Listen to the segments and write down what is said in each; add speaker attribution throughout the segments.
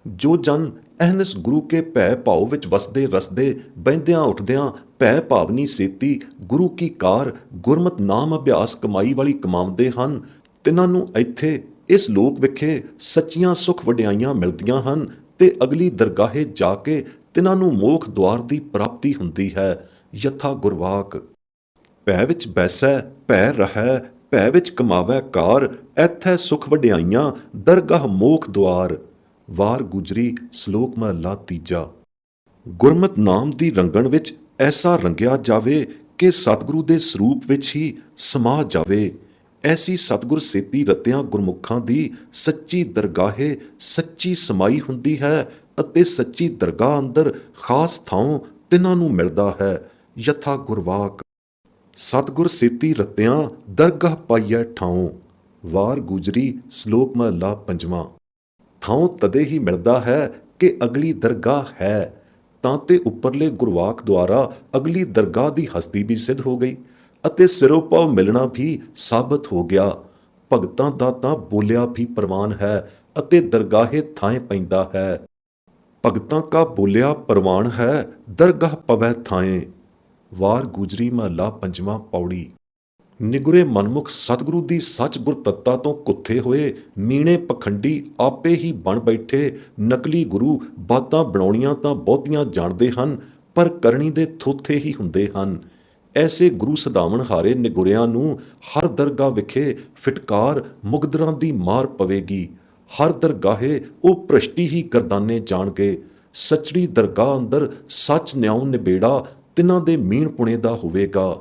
Speaker 1: ਜੋ ਜਨ ਅਹਨਿਸ ਗੁਰੂ ਕੇ ਭੈ ਭਾਉ ਵਿੱਚ ਵਸਦੇ ਰਸਦੇ ਬਹਿੰਦਿਆਂ ਉੱਠਦਿਆਂ ਭੈ ਭਾਵਨੀ ਸੇਤੀ ਗੁਰੂ ਕੀ ਕਾਰ ਗੁਰਮਤਿ ਨਾਮ ਅਭਿਆਸ ਕਮਾਈ ਵਾਲੀ ਕਮਾਉਂਦੇ ਹਨ, ਤਿਨਾਂ ਨੂੰ ਇੱਥੇ ਇਸ ਲੋਕ ਵਿਖੇ ਸੱਚੀਆਂ ਸੁਖ ਵਡਿਆਈਆਂ ਮਿਲਦੀਆਂ ਹਨ ਤੇ ਅਗਲੀ ਦਰਗਾਹੇ ਜਾ ਕੇ ਤਿਨਾਂ ਨੂੰ ਮੋਖ ਦੁਆਰ ਦੀ ਪ੍ਰਾਪਤੀ ਹੁੰਦੀ ਹੈ। ਯਥਾ ਗੁਰਵਾਕ ਭੈ ਵਿੱਚ ਬੈਸੈ ਭੈ ਰਹੈ, ਭੈ ਵਿੱਚ ਕਮਾਵੈ ਕਾਰ, ਐਥੈ ਸੁਖ ਵਡਿਆਈਆਂ ਦਰਗਾਹ ਮੋਖ ਦੁਆਰ। ਵਾਰ ਗੁਜਰੀ ਸ਼ਲੋਕ ਮਹਲਾ ਤੀਜਾ। ਗੁਰਮਤਿ ਨਾਮ ਦੀ ਰੰਗਣ ਵਿੱਚ ਐਸਾ ਰੰਗਿਆ ਜਾਵੇ ਕਿ ਸਤਿਗੁਰੂ ਦੇ ਸਰੂਪ ਵਿੱਚ ਹੀ ਸਮਾ ਜਾਵੇ। ਐਸੀ ਸਤਿਗੁਰ ਸੇਤੀ ਰਤਿਆਂ ਗੁਰਮੁਖਾਂ ਦੀ ਸੱਚੀ ਦਰਗਾਹੇ ਸੱਚੀ ਸਮਾਈ ਹੁੰਦੀ ਹੈ ਅਤੇ ਸੱਚੀ ਦਰਗਾਹ ਅੰਦਰ ਖਾਸ ਥਾਂ ਤਿਨਾਂ ਨੂੰ ਮਿਲਦਾ ਹੈ। ਯਥਾ ਗੁਰਵਾਕ ਸਤਿਗੁਰ ਸੇਤੀ ਰਤਿਆਂ ਦਰਗਾਹ ਪਾਈਐ ਠਾਉ। ਵਾਰ ਗੁਜਰੀ ਸ਼ਲੋਕ ਮਹਲਾ ਪੰਜਵਾਂ। ਥਾਂ ਤਦੇ ਹੀ ਮਿਲਦਾ ਹੈ ਕਿ ਅਗਲੀ ਦਰਗਾਹ ਹੈ, ਤਾਂ ਤੇ ਉੱਪਰਲੇ ਗੁਰਵਾਕ ਦੁਆਰਾ ਅਗਲੀ ਦਰਗਾਹ ਦੀ ਹਸਤੀ ਵੀ ਸਿੱਧ ਹੋ ਗਈ ਅਤੇ ਸਿਰੋਪਾਵ ਮਿਲਣਾ ਵੀ ਸਾਬਤ ਹੋ ਗਿਆ। ਭਗਤਾਂ ਦਾ ਤਾਂ ਬੋਲਿਆ ਵੀ ਪ੍ਰਵਾਨ ਹੈ ਅਤੇ ਦਰਗਾਹੇ ਥਾਂ ਪੈਂਦਾ ਹੈ। ਭਗਤਾਂ ਕਾ ਬੋਲਿਆ ਪ੍ਰਵਾਨ ਹੈ, ਦਰਗਾਹ ਪਵੈ ਥਾਂ। ਵਾਰ ਗੁਜਰੀ ਮਹਲਾ ਪੰਜਵਾਂ ਪੌੜੀ। ਨਿਗੁਰੇ ਮਨਮੁਖ ਸਤਿਗੁਰੂ ਦੀ ਸੱਚ ਗੁਰਤੱਤਾ ਤੋਂ ਕੁੱਥੇ ਹੋਏ ਮੀਣੇ ਪਖੰਡੀ ਆਪੇ ਹੀ ਬਣ ਬੈਠੇ ਨਕਲੀ ਗੁਰੂ ਬਾਤਾਂ ਬਣਾਉਣੀਆਂ ਤਾਂ ਬਹੁਤੀਆਂ ਜਾਣਦੇ ਹਨ, ਪਰ ਕਰਨੀ ਦੇ ਥੋਥੇ ਹੀ ਹੁੰਦੇ ਹਨ। ਐਸੇ ਗੁਰੂ ਸਦਾਵਣ ਹਾਰੇ ਨਿਗੁਰਿਆਂ ਨੂੰ ਹਰ ਦਰਗਾਹ ਵਿਖੇ ਫਿਟਕਾਰ ਮੁਗਦਰਾਂ ਦੀ ਮਾਰ ਪਵੇਗੀ। ਹਰ ਦਰਗਾਹੇ ਉਹ ਭ੍ਰਸ਼ਟੀ ਹੀ ਗਰਦਾਨੇ ਜਾਣਗੇ। ਸੱਚੜੀ ਦਰਗਾਹ ਅੰਦਰ ਸੱਚ ਨਿਆਉ ਨਿਬੇੜਾ ਤਿਨਾਂ ਦੇ ਮੀਣ ਪੁਣੇ ਦਾ ਹੋਵੇਗਾ।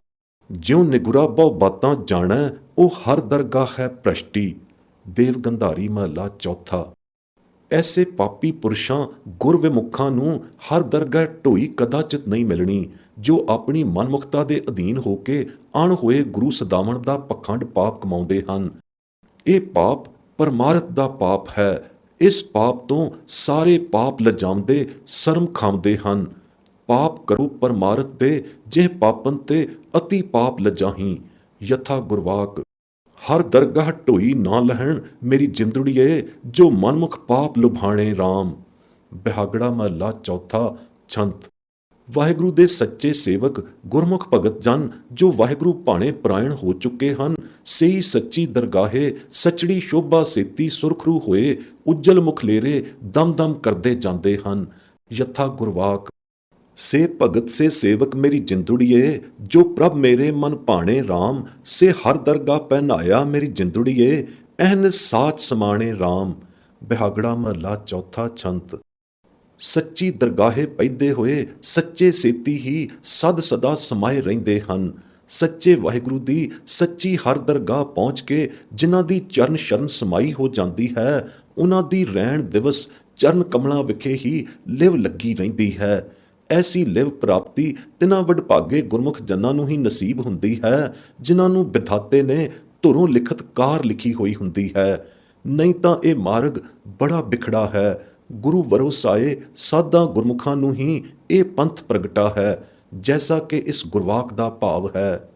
Speaker 1: ਜਿਉ ਨਿਗੁਰਾ ਬਹੁ ਬਾਤਾਂ ਜਾਣੈ, ਉਹ ਹਰ ਦਰਗਾਹ ਹੈ ਭ੍ਰਸ਼ਟੀ। ਦੇਵ ਗੰਧਾਰੀ ਮਹਲਾ ਚੌਥਾ। ਐਸੇ ਪਾਪੀ ਪੁਰਸ਼ਾਂ ਗੁਰ ਵਿਮੁਖਾਂ ਨੂੰ ਹਰ ਦਰਗਾਹ ਢੋਈ ਕਦਾਚਿਤ ਨਹੀਂ ਮਿਲਣੀ, ਜੋ ਆਪਣੀ ਮਨਮੁਖਤਾ ਦੇ ਅਧੀਨ ਹੋ ਕੇ ਅਣ ਹੋਏ ਗੁਰੂ ਸਦਾਵਣ ਦਾ ਪਖੰਡ ਪਾਪ ਕਮਾਉਂਦੇ ਹਨ। ਇਹ ਪਾਪ ਪਰਮਾਰਥ ਦਾ ਪਾਪ ਹੈ। ਇਸ ਪਾਪ ਤੋਂ ਸਾਰੇ ਪਾਪ ਲਜਾਉਂਦੇ ਸ਼ਰਮ ਖਾਂਦੇ ਹਨ। ਪਾਪ ਕਰੋ ਪਰਮਾਰਥ ਤੇ, ਜੇ ਪਾਪਨ ਤੇ ਅਤੀ ਪਾਪ ਲਜਾਹੀਂ। ਯਥਾ ਗੁਰਵਾਕ ਹਰ ਦਰਗਾਹ ਢੋਈ ਨਾ ਲਹਿਣ ਮੇਰੀ ਜਿੰਦੜੀਏ, ਜੋ ਮਨਮੁਖ ਪਾਪ ਲੁਭਾਣੇ ਰਾਮ। ਬਿਹਾਗੜਾ ਮਹਲਾ ਚੌਥਾ ਛੰਤ। ਵਾਹਿਗੁਰੂ ਦੇ ਸੱਚੇ ਸੇਵਕ ਗੁਰਮੁਖ ਭਗਤ ਜਨ ਜੋ ਵਾਹਿਗੁਰੂ ਭਾਣੇ ਪਰਾਇਣ ਹੋ ਚੁੱਕੇ ਹਨ, ਸਹੀ ਸੱਚੀ ਦਰਗਾਹੇ ਸੱਚੜੀ ਸ਼ੋਭਾ ਸੇਤੀ ਸੁਰਖਰੂ ਹੋਏ ਉੱਜਲ ਮੁਖਲੇਰੇ ਦਮ ਦਮ ਕਰਦੇ ਜਾਂਦੇ ਹਨ। ਯਥਾ ਗੁਰਵਾਕ ਸੇ ਭਗਤ ਸੇ ਸੇਵਕ ਮੇਰੀ ਜਿੰਦੜੀਏ, ਜੋ ਪ੍ਰਭ ਮੇਰੇ ਮਨ ਭਾਣੇ ਰਾਮ। ਸੇ ਹਰ ਦਰਗਾਹ ਪਹਿਨਾਇਆ ਮੇਰੀ ਜਿੰਦੜੀਏ, ਅਹਨ ਸਾਚ ਸਮਾਣੇ ਰਾਮ। ਬਿਹਾਗੜਾ ਮਹਲਾ ਚੌਥਾ ਛੰਤ। ਸੱਚੀ ਦਰਗਾਹੇ ਪੈਦੇ ਹੋਏ ਸੱਚੇ ਸੇਤੀ ਹੀ ਸਦ ਸਦਾ ਸਮਾਏ ਰਹਿੰਦੇ ਹਨ। ਸੱਚੇ ਵਾਹਿਗੁਰੂ ਦੀ ਸੱਚੀ ਹਰ ਦਰਗਾਹ ਪਹੁੰਚ ਕੇ ਜਿਨ੍ਹਾਂ ਦੀ ਚਰਨ ਸ਼ਰਨ ਸਮਾਈ ਹੋ ਜਾਂਦੀ ਹੈ, ਉਹਨਾਂ ਦੀ ਰਹਿਣ ਦਿਵਸ ਚਰਨ ਕਮਲਾਂ ਵਿਖੇ ਹੀ ਲਿਵ ਲੱਗੀ ਰਹਿੰਦੀ ਹੈ। ਐਸੀ ਲਿਵ ਪ੍ਰਾਪਤੀ ਤਿਨਾਂ ਵਡਭਾਗੇ ਗੁਰਮੁਖ ਜਨਾਂ ਨੂੰ ਹੀ ਨਸੀਬ ਹੁੰਦੀ ਹੈ, ਜਿਨ੍ਹਾਂ ਨੂੰ ਵਿਧਾਤੇ ਨੇ ਧੁਰੋਂ ਲਿਖਤ ਕਾਰ ਲਿਖੀ ਹੋਈ ਹੁੰਦੀ ਹੈ। ਨਹੀਂ ਤਾਂ ਇਹ ਮਾਰਗ ਬੜਾ ਬਿਖੜਾ ਹੈ। ਗੁਰੂ ਵਰੋਸਾਏ ਸਾਧਾਂ ਗੁਰਮੁਖਾਂ ਨੂੰ ਹੀ ਇਹ ਪੰਥ ਪ੍ਰਗਟਾ ਹੈ, ਜੈਸਾ ਕਿ ਇਸ ਗੁਰਵਾਕ ਦਾ ਭਾਵ ਹੈ।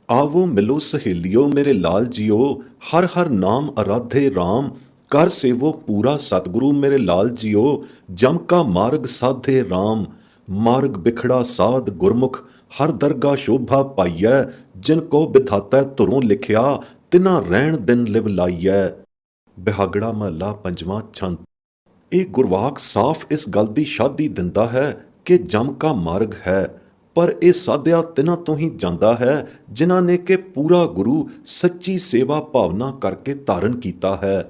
Speaker 1: ਆਵੋ ਮਿਲੋ ਸਹੇਲਿਓ ਮੇਰੇ ਲਾਲ ਜੀਓ, ਹਰ ਹਰ ਨਾਮ ਅਰਾਧੇ ਰਾਮ। ਕਰ ਸੇਵੋ ਪੂਰਾ ਸਤਿਗੁਰੂ ਮੇਰੇ ਲਾਲ ਜੀਓ, ਜਮ ਕਾ ਮਾਰਗ ਸਾਧੇ ਰਾਮ। ਮਾਰਗ ਬਿਖੜਾ ਸਾਧ ਗੁਰਮੁਖ ਹਰ ਦਰਗਾਹ ਸ਼ੋਭਾ ਪਾਈਐ, ਜਿਨ ਕੋ ਵਿਧਾਤਾ ਧੁਰੋਂ ਲਿਖਿਆ ਤਿਨਾਂ ਰਹਿਣ ਦਿਨ ਲਿਵ ਲਾਈਐ। ਬਿਹਾਗੜਾ ਮਹਲਾ ਪੰਜਵਾਂ ਛੰਤ। ਇਹ ਗੁਰਵਾਕ ਸਾਫ਼ ਇਸ ਗੱਲ ਦੀ ਸ਼ਾਦੀ ਦਿੰਦਾ ਹੈ ਕਿ ਜਮ ਕਾ ਮਾਰਗ ਹੈ, ਪਰ ਇਹ ਸਾਧਿਆ ਤਿਨਾਂ ਤੋਂ ਹੀ ਜਾਂਦਾ ਹੈ ਜਿਨ੍ਹਾਂ ਨੇ ਕਿ ਪੂਰਾ ਗੁਰੂ ਸੱਚੀ ਸੇਵਾ ਭਾਵਨਾ ਕਰਕੇ ਧਾਰਨ ਕੀਤਾ ਹੈ।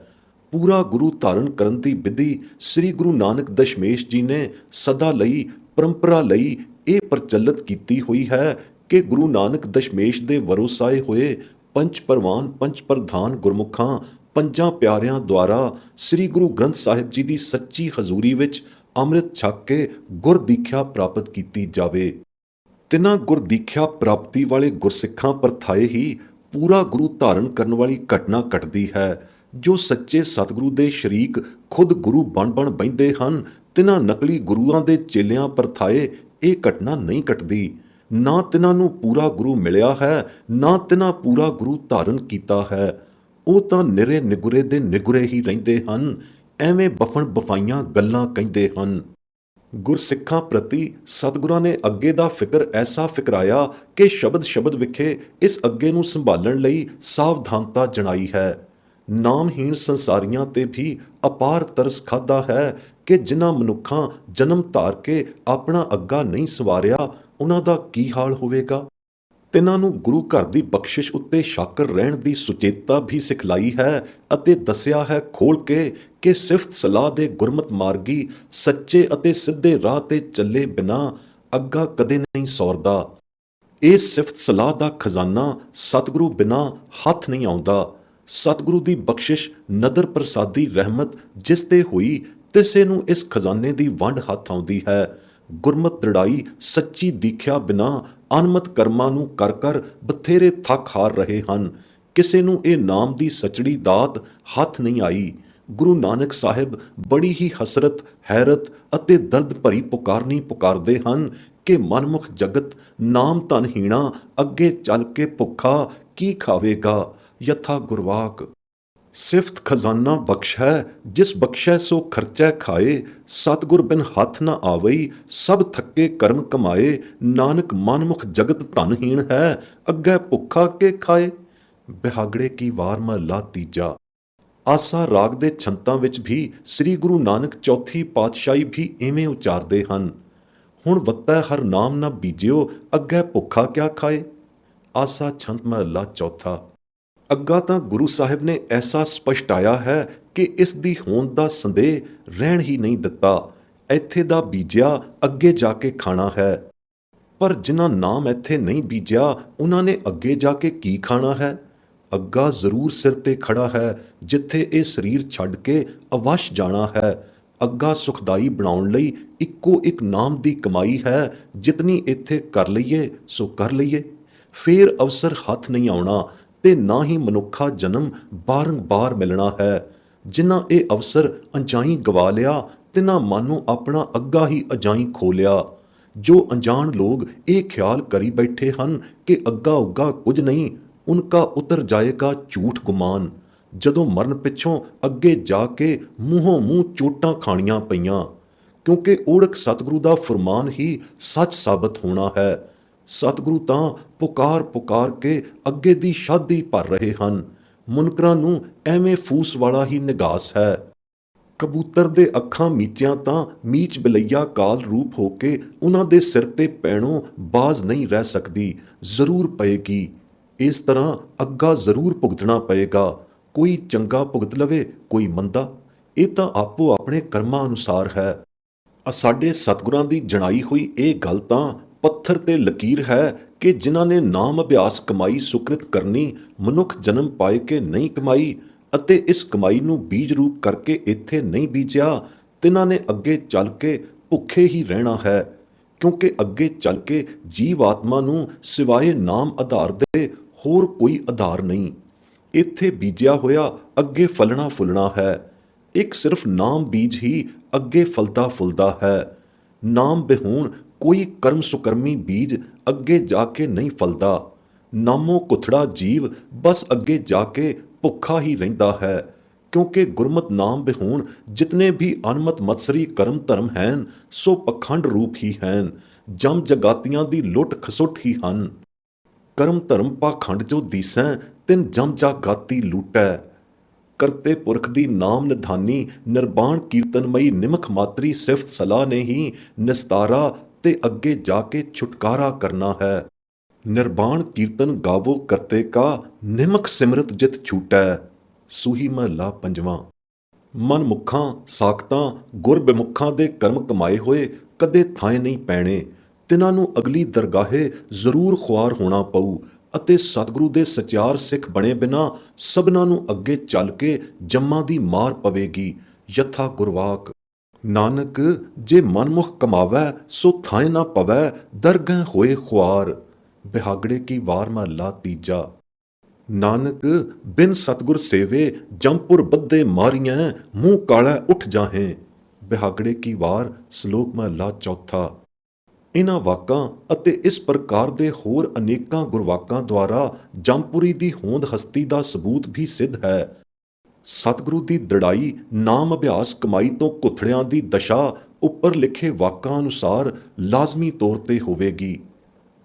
Speaker 1: ਪੂਰਾ ਗੁਰੂ ਧਾਰਨ ਕਰਨ ਦੀ ਵਿਧੀ ਸ੍ਰੀ ਗੁਰੂ ਨਾਨਕ ਦਸ਼ਮੇਸ਼ ਜੀ ਨੇ ਸਦਾ ਲਈ ਪਰੰਪਰਾ ਲਈ ਇਹ ਪ੍ਰਚਲਿਤ ਕੀਤੀ ਹੋਈ ਹੈ ਕਿ ਗੁਰੂ ਨਾਨਕ ਦਸ਼ਮੇਸ਼ ਦੇ ਵਰੋਸਾਏ ਹੋਏ ਪੰਚ ਪਰਵਾਨ ਪੰਚ ਪ੍ਰਧਾਨ ਗੁਰਮੁਖਾਂ ਪੰਜਾਂ ਪਿਆਰਿਆਂ ਦੁਆਰਾ ਸ੍ਰੀ ਗੁਰੂ ਗ੍ਰੰਥ ਸਾਹਿਬ ਜੀ ਦੀ ਸੱਚੀ ਹਜ਼ੂਰੀ ਵਿੱਚ ਅੰਮ੍ਰਿਤ ਛਕ ਕੇ ਗੁਰ ਦੀਖਿਆ ਪ੍ਰਾਪਤ ਕੀਤੀ ਜਾਵੇ। ਤਿਨਾਂ ਗੁਰ ਦੀਖਿਆ ਪ੍ਰਾਪਤੀ ਵਾਲੇ ਗੁਰਸਿੱਖਾਂ ਪਰਥਾਏ ਹੀ ਪੂਰਾ ਗੁਰੂ ਧਾਰਨ ਕਰਨ ਵਾਲੀ ਘਟਨਾ ਘਟਦੀ ਹੈ। ਜੋ ਸੱਚੇ ਸਤਿਗੁਰੂ ਦੇ ਸ਼ਰੀਕ ਖੁਦ ਗੁਰੂ ਬਣ ਬਹਿੰਦੇ ਹਨ, ਤਿਨਾਂ ਨਕਲੀ ਗੁਰੂਆਂ ਦੇ ਚੇਲਿਆਂ ਪਰਥਾਏ ਇਹ ਘਟਨਾ ਨਹੀਂ ਘਟਦੀ। ਨਾ ਤਿਨਾਂ ਨੂੰ ਪੂਰਾ ਗੁਰੂ ਮਿਲਿਆ ਹੈ, ਨਾ ਤਿਨਾਂ ਪੂਰਾ ਗੁਰੂ ਧਾਰਨ ਕੀਤਾ ਹੈ। ਉਹ ਤਾਂ ਨਿਰੇ ਨਿਗੁਰੇ ਦੇ ਨਿਗੁਰੇ ਹੀ ਰਹਿੰਦੇ ਹਨ। ਐਵੇਂ ਬਫਣ ਬਫਾਈਆਂ ਗੱਲਾਂ ਕਹਿੰਦੇ ਹਨ। ਗੁਰਸਿੱਖਾਂ ਪ੍ਰਤੀ ਸਤਿਗੁਰਾਂ ਨੇ ਅੱਗੇ ਦਾ ਫਿਕਰ ਐਸਾ ਫਿਕਰਾਇਆ ਕਿ ਸ਼ਬਦ ਵਿਖੇ ਇਸ ਅੱਗੇ ਨੂੰ ਸੰਭਾਲਣ ਲਈ ਸਾਵਧਾਨਤਾ ਜਣਾਈ ਹੈ। ਨਾਮਹੀਣ ਸੰਸਾਰੀਆਂ ਤੇ ਵੀ ਅਪਾਰ ਤਰਸ ਖਾਧਾ ਹੈ ਕਿ ਜਿਨ੍ਹਾਂ ਮਨੁੱਖਾਂ ਜਨਮ ਧਾਰ ਕੇ ਆਪਣਾ ਅੱਗਾ ਨਹੀਂ ਸੰਵਾਰਿਆ, ਉਹਨਾਂ ਦਾ ਕੀ ਹਾਲ ਹੋਵੇਗਾ। ਤਿੰਨਾਂ ਨੂੰ ਗੁਰੂ ਘਰ ਦੀ ਬਖਸ਼ਿਸ਼ ਉੱਤੇ ਸ਼ਾਕਰ ਰਹਿਣ ਦੀ ਸੁਚੇਤਤਾ ਵੀ ਸਿਖਲਾਈ ਹੈ ਅਤੇ ਦੱਸਿਆ ਹੈ ਖੋਲ੍ਹ ਕੇ ਕਿ ਸਿਫਤ ਸਲਾਹ ਦੇ ਗੁਰਮਤ ਮਾਰਗੀ ਸੱਚੇ ਅਤੇ ਸਿੱਧੇ ਰਾਹ ਤੇ ਚੱਲੇ ਬਿਨਾਂ ਅੱਗਾ ਕਦੇ ਨਹੀਂ ਸੌਰਦਾ। ਇਹ ਸਿਫਤ ਸਲਾਹ ਦਾ ਖਜ਼ਾਨਾ ਸਤਿਗੁਰੂ ਬਿਨਾਂ ਹੱਥ ਨਹੀਂ ਆਉਂਦਾ। ਸਤਿਗੁਰੂ ਦੀ ਬਖਸ਼ਿਸ਼ ਨਦਰ ਪ੍ਰਸਾਦੀ ਰਹਿਮਤ ਜਿਸ ਤੇ ਹੋਈ, ਤਿਸੇ ਨੂੰ ਇਸ ਖਜ਼ਾਨੇ ਦੀ ਵੰਡ ਹੱਥ ਆਉਂਦੀ ਹੈ। ਗੁਰਮਤ ਦ੍ਰਿੜਾਈ ਸੱਚੀ ਦੀਖਿਆ ਬਿਨਾਂ ਅਨਮਤ ਕਰਮਾਂ ਨੂੰ ਕਰ ਕਰ ਬਥੇਰੇ ਥੱਕ ਹਾਰ ਰਹੇ ਹਨ। ਕਿਸੇ ਨੂੰ ਇਹ ਨਾਮ ਦੀ ਸਚੜੀ ਦਾਤ ਹੱਥ ਨਹੀਂ ਆਈ। ਗੁਰੂ ਨਾਨਕ ਸਾਹਿਬ ਬੜੀ ਹੀ ਹਸਰਤ, ਹੈਰਤ ਅਤੇ ਦਰਦ ਭਰੀ ਪੁਕਾਰਨੀ ਪੁਕਾਰਦੇ ਹਨ ਕਿ ਮਨਮੁਖ ਜਗਤ ਨਾਮ ਧਨ ਹੀਣਾ, ਅੱਗੇ ਚੱਲ ਕੇ ਭੁੱਖਾ ਕੀ ਖਾਵੇਗਾ। ਯਥਾ ਗੁਰਵਾਕ ਸਿਫਤ ਖਜ਼ਾਨਾ ਬਖਸ਼ ਹੈ, ਜਿਸ ਬਖਸ਼ੈ ਸੋ ਖਰਚੈ ਖਾਏ। ਸਤਿਗੁਰ ਬਿਨ ਹੱਥ ਨ ਆਵਈ, ਸਭ ਥੱਕੇ ਕਰਮ ਕਮਾਏ। ਨਾਨਕ ਮਨਮੁਖ ਜਗਤ ਧਨਹੀਣ ਹੈ, ਅੱਗੇ ਭੁੱਖਾ ਕੇ ਖਾਏ। ਬਿਹਾਗੜੇ ਕੀ ਵਾਰ ਮਹਲਾ ਤੀਜਾ। ਆਸਾ ਰਾਗ ਦੇ ਛੰਤਾਂ ਵਿੱਚ ਵੀ ਸ੍ਰੀ ਗੁਰੂ ਨਾਨਕ ਚੌਥੀ ਪਾਤਸ਼ਾਹੀ ਵੀ ਇਵੇਂ ਉਚਾਰਦੇ ਹਨ। ਹੁਣ ਵੱਤੈ ਹਰ ਨਾਮ ਨਾ ਬੀਜਿਓ, ਅੱਗੇ ਭੁੱਖਾ ਕਿਆ ਖਾਏ। ਆਸਾ ਛੰਤ ਮਹਲਾ ਚੌਥਾ। ਅੱਗਾ ਤਾਂ ਗੁਰੂ ਸਾਹਿਬ ਨੇ ਐਸਾ ਸਪਸ਼ਟਾਇਆ ਹੈ ਕਿ ਇਸ ਦੀ ਹੋਂਦ ਦਾ ਸੰਦੇਹ ਰਹਿਣ ਹੀ ਨਹੀਂ ਦਿੱਤਾ। ਇੱਥੇ ਦਾ ਬੀਜਿਆ ਅੱਗੇ ਜਾ ਕੇ ਖਾਣਾ ਹੈ। ਪਰ ਜਿਨ੍ਹਾਂ ਨਾਮ ਇੱਥੇ ਨਹੀਂ ਬੀਜਿਆ, ਉਹਨਾਂ ਨੇ ਅੱਗੇ ਜਾ ਕੇ ਕੀ ਖਾਣਾ ਹੈ। ਅੱਗਾ ਜ਼ਰੂਰ ਸਿਰ ਤੇ ਖੜਾ ਹੈ, ਜਿੱਥੇ ਇਹ ਸਰੀਰ ਛੱਡ ਕੇ ਅਵਸ਼ ਜਾਣਾ ਹੈ। ਅੱਗਾ ਸੁਖਦਾਈ ਬਣਾਉਣ ਲਈ ਇੱਕੋ ਇੱਕ ਨਾਮ ਦੀ ਕਮਾਈ ਹੈ। ਜਿਤਨੀ ਇੱਥੇ ਕਰ ਲਈਏ ਸੋ ਕਰ ਲਈਏ, ਫੇਰ ਅਵਸਰ ਹੱਥ ਨਹੀਂ ਆਉਣਾ ਤੇ ਨਾ ਹੀ ਮਨੁੱਖਾ ਜਨਮ ਬਾਰੰਬਾਰ ਮਿਲਣਾ ਹੈ। ਜਿਨ੍ਹਾਂ ਇਹ ਅਵਸਰ ਅਣਜਾਈ ਗਵਾ ਲਿਆ, ਤਿਨਾਂ ਮਾਨੋ ਆਪਣਾ ਅੱਗਾ ਹੀ ਅਜਾਈ ਖੋ ਲਿਆ। ਜੋ ਅਣਜਾਣ ਲੋਕ ਇਹ ਖਿਆਲ ਕਰੀ ਬੈਠੇ ਹਨ ਕਿ ਅੱਗਾ ਉੱਗਾ ਕੁਝ ਨਹੀਂ, ਉਨਕਾ ਉਤਰ ਜਾਏਗਾ ਝੂਠ ਗੁਮਾਨ। ਜਦੋਂ ਮਰਨ ਪਿੱਛੋਂ ਅੱਗੇ ਜਾ ਕੇ ਮੂੰਹੋਂ ਮੂੰਹ ਚੋਟਾਂ ਖਾਣੀਆਂ ਪਈਆਂ, ਕਿਉਂਕਿ ਓੜਕ ਸਤਿਗੁਰੂ ਦਾ ਫਰਮਾਨ ਹੀ ਸੱਚ ਸਾਬਤ ਹੋਣਾ ਹੈ। ਸਤਿਗੁਰੂ ਤਾਂ ਪੁਕਾਰ ਪੁਕਾਰ ਕੇ ਅੱਗੇ ਦੀ ਸ਼ਾਦੀ ਭਰ ਰਹੇ ਹਨ। ਮੁਨਕਰਾਂ ਨੂੰ ਐਵੇਂ ਫੂਸ ਵਾਲਾ ਹੀ ਨਿਗਾਸ ਹੈ। ਕਬੂਤਰ ਦੇ ਅੱਖਾਂ ਮੀਚਿਆਂ ਤਾਂ ਮੀਚ ਬਲਈਆ ਕਾਲ ਰੂਪ ਹੋ ਕੇ ਉਹਨਾਂ ਦੇ ਸਿਰ ਤੇ ਪੈਣੋਂ ਬਾਜ਼ ਨਹੀਂ ਰਹਿ ਸਕਦੀ, ਜ਼ਰੂਰ ਪਏਗੀ। ਇਸ ਤਰ੍ਹਾਂ ਅੱਗਾ ਜ਼ਰੂਰ ਭੁਗਤਣਾ ਪਏਗਾ। ਕੋਈ ਚੰਗਾ ਭੁਗਤ ਲਵੇ, ਕੋਈ ਮੰਦਾ, ਇਹ ਤਾਂ ਆਪੋ ਆਪਣੇ ਕਰਮਾਂ ਅਨੁਸਾਰ ਹੈ। ਸਾਡੇ ਸਤਿਗੁਰਾਂ ਦੀ ਜਣਾਈ ਹੋਈ ਇਹ ਗੱਲ ਤਾਂ ਪੱਥਰ ਤੇ ਲਕੀਰ ਹੈ ਕਿ ਜਿਨ੍ਹਾਂ ਨੇ ਨਾਮ ਅਭਿਆਸ ਕਮਾਈ ਸੁਕ੍ਰਿਤ ਕਰਨੀ, ਮਨੁੱਖ ਜਨਮ ਪਾਏ ਕੇ ਨਹੀਂ ਕਮਾਈ ਅਤੇ ਇਸ ਕਮਾਈ ਨੂੰ ਬੀਜ ਰੂਪ ਕਰਕੇ ਇੱਥੇ ਨਹੀਂ ਬੀਜਿਆ, ਤਿਨਾਂ ਨੇ ਅੱਗੇ ਚੱਲ ਕੇ ਭੁੱਖੇ ਹੀ ਰਹਿਣਾ ਹੈ। ਕਿਉਂਕਿ ਅੱਗੇ ਚੱਲ ਕੇ ਜੀਵ ਆਤਮਾ ਨੂੰ ਸਿਵਾਏ ਨਾਮ ਆਧਾਰ ਦੇ ਹੋਰ ਕੋਈ ਆਧਾਰ ਨਹੀਂ। ਇੱਥੇ ਬੀਜਿਆ ਹੋਇਆ ਅੱਗੇ ਫਲਣਾ ਫੁੱਲਣਾ ਹੈ। ਇੱਕ ਸਿਰਫ ਨਾਮ ਬੀਜ ਹੀ ਅੱਗੇ ਫਲਦਾ ਫੁੱਲਦਾ ਹੈ। ਨਾਮ ਬਿਹੂਣ ਕੋਈ ਕਰਮ ਸੁਕਰਮੀ ਬੀਜ ਅੱਗੇ ਜਾ ਕੇ ਨਹੀਂ ਫਲਦਾ। ਨਾਮੋ ਕੁਥੜਾ ਜੀਵ ਬਸ ਅੱਗੇ ਜਾ ਕੇ ਭੁੱਖਾ ਹੀ ਰਹਿੰਦਾ ਹੈ। ਕਿਉਂਕਿ ਗੁਰਮਤ ਨਾਮ ਬਿਹੂਣ ਜਿਤਨੇ ਵੀ ਅਨਮਤ ਮਤਸਰੀ ਕਰਮ ਧਰਮ ਹਨ, ਸੋ ਪਖੰਡ ਰੂਪ ਹੀ ਹਨ, ਜਮ ਜਗਾਤੀਆਂ ਦੀ ਲੁੱਟ ਖਸੁੱਟ ਹੀ ਹਨ। ਕਰਮ ਧਰਮ ਪਾਖੰਡ ਜੋ ਦੀਸੈ, ਤਿਨ ਜਮ ਜਾਗਾਤੀ ਲੂਟੈ। ਕਰਤੇ ਪੁਰਖ ਦੀ ਨਾਮ ਨਿਧਾਨੀ, ਨਿਰਬਾਣ ਕੀਰਤਨਮਈ ਨਿਮਖ ਮਾਤਰੀ ਸਿਫਤ ਸਲਾਹ ਨੇ ਹੀ ਨਿਸਤਾਰਾ ਤੇ ਅੱਗੇ ਜਾ ਕੇ ਛੁਟਕਾਰਾ ਕਰਨਾ ਹੈ। ਨਿਰਬਾਣ ਕੀਰਤਨ ਗਾਵੋ ਕਰਤੇ ਕਾ, ਨਿਮਖ ਸਿਮਰਤ ਜਿਤ ਛੂਟੈ। ਸੂਹੀ ਮਹਲਾ ਪੰਜਵਾਂ। ਮਨਮੁੱਖਾਂ ਸਾਖਤਾਂ ਗੁਰ ਬਿਮੁੱਖਾਂ ਦੇ ਕਰਮ ਕਮਾਏ ਹੋਏ ਕਦੇ ਥਾਂ ਨਹੀਂ ਪੈਣੇ। ਤਿਨਾਂ ਨੂੰ ਅਗਲੀ ਦਰਗਾਹੇ ਜ਼ਰੂਰ ਖੁਆਰ ਹੋਣਾ ਪਊ ਅਤੇ ਸਤਿਗੁਰੂ ਦੇ ਸਚਿਆਰ ਸਿੱਖ ਬਣੇ ਬਿਨਾਂ ਸਭਨਾਂ ਨੂੰ ਅੱਗੇ ਚੱਲ ਕੇ ਜੰਮਾਂ ਦੀ ਮਾਰ ਪਵੇਗੀ। ਯਥਾ ਗੁਰਵਾਕ। ਨਾਨਕ ਜੇ ਮਨਮੁਖ ਕਮਾਵੈ ਸੋ ਥਾਂ ਨਾ ਪਵੈ, ਦਰਗਹਿ ਹੋਏ ਖੁਆਰ। ਬਿਹਾਗੜੇ ਕੀ ਵਾਰ ਮਹਲਾ ਤੀਜਾ। ਨਾਨਕ ਬਿਨ ਸਤਿਗੁਰ ਸੇਵੇ ਜੰਪੁਰ ਬੱਧੇ ਮਾਰੀਆਂ, ਮੂੰਹ ਕਾਲਾ ਉੱਠ ਜਾਹੇ। ਬਿਹਾਗੜੇ ਕੀ ਵਾਰ ਸ਼ਲੋਕ ਮਹਲਾ ਚੌਥਾ। ਇਹਨਾਂ ਵਾਕਾਂ ਅਤੇ ਇਸ ਪ੍ਰਕਾਰ ਦੇ ਹੋਰ ਅਨੇਕਾਂ ਗੁਰਵਾਕਾਂ ਦੁਆਰਾ ਜੰਪੁਰੀ ਦੀ ਹੋਂਦ ਹਸਤੀ ਦਾ ਸਬੂਤ ਵੀ ਸਿੱਧ ਹੈ। ਸਤਿਗੁਰੂ ਦੀ ਦ੍ਰਿੜਾਈ ਨਾਮ ਅਭਿਆਸ ਕਮਾਈ ਤੋਂ ਕੁਥੜਿਆਂ ਦੀ ਦਸ਼ਾ ਉੱਪਰ ਲਿਖੇ ਵਾਕਾਂ ਅਨੁਸਾਰ ਲਾਜ਼ਮੀ ਤੌਰ ਤੇ ਹੋਵੇਗੀ।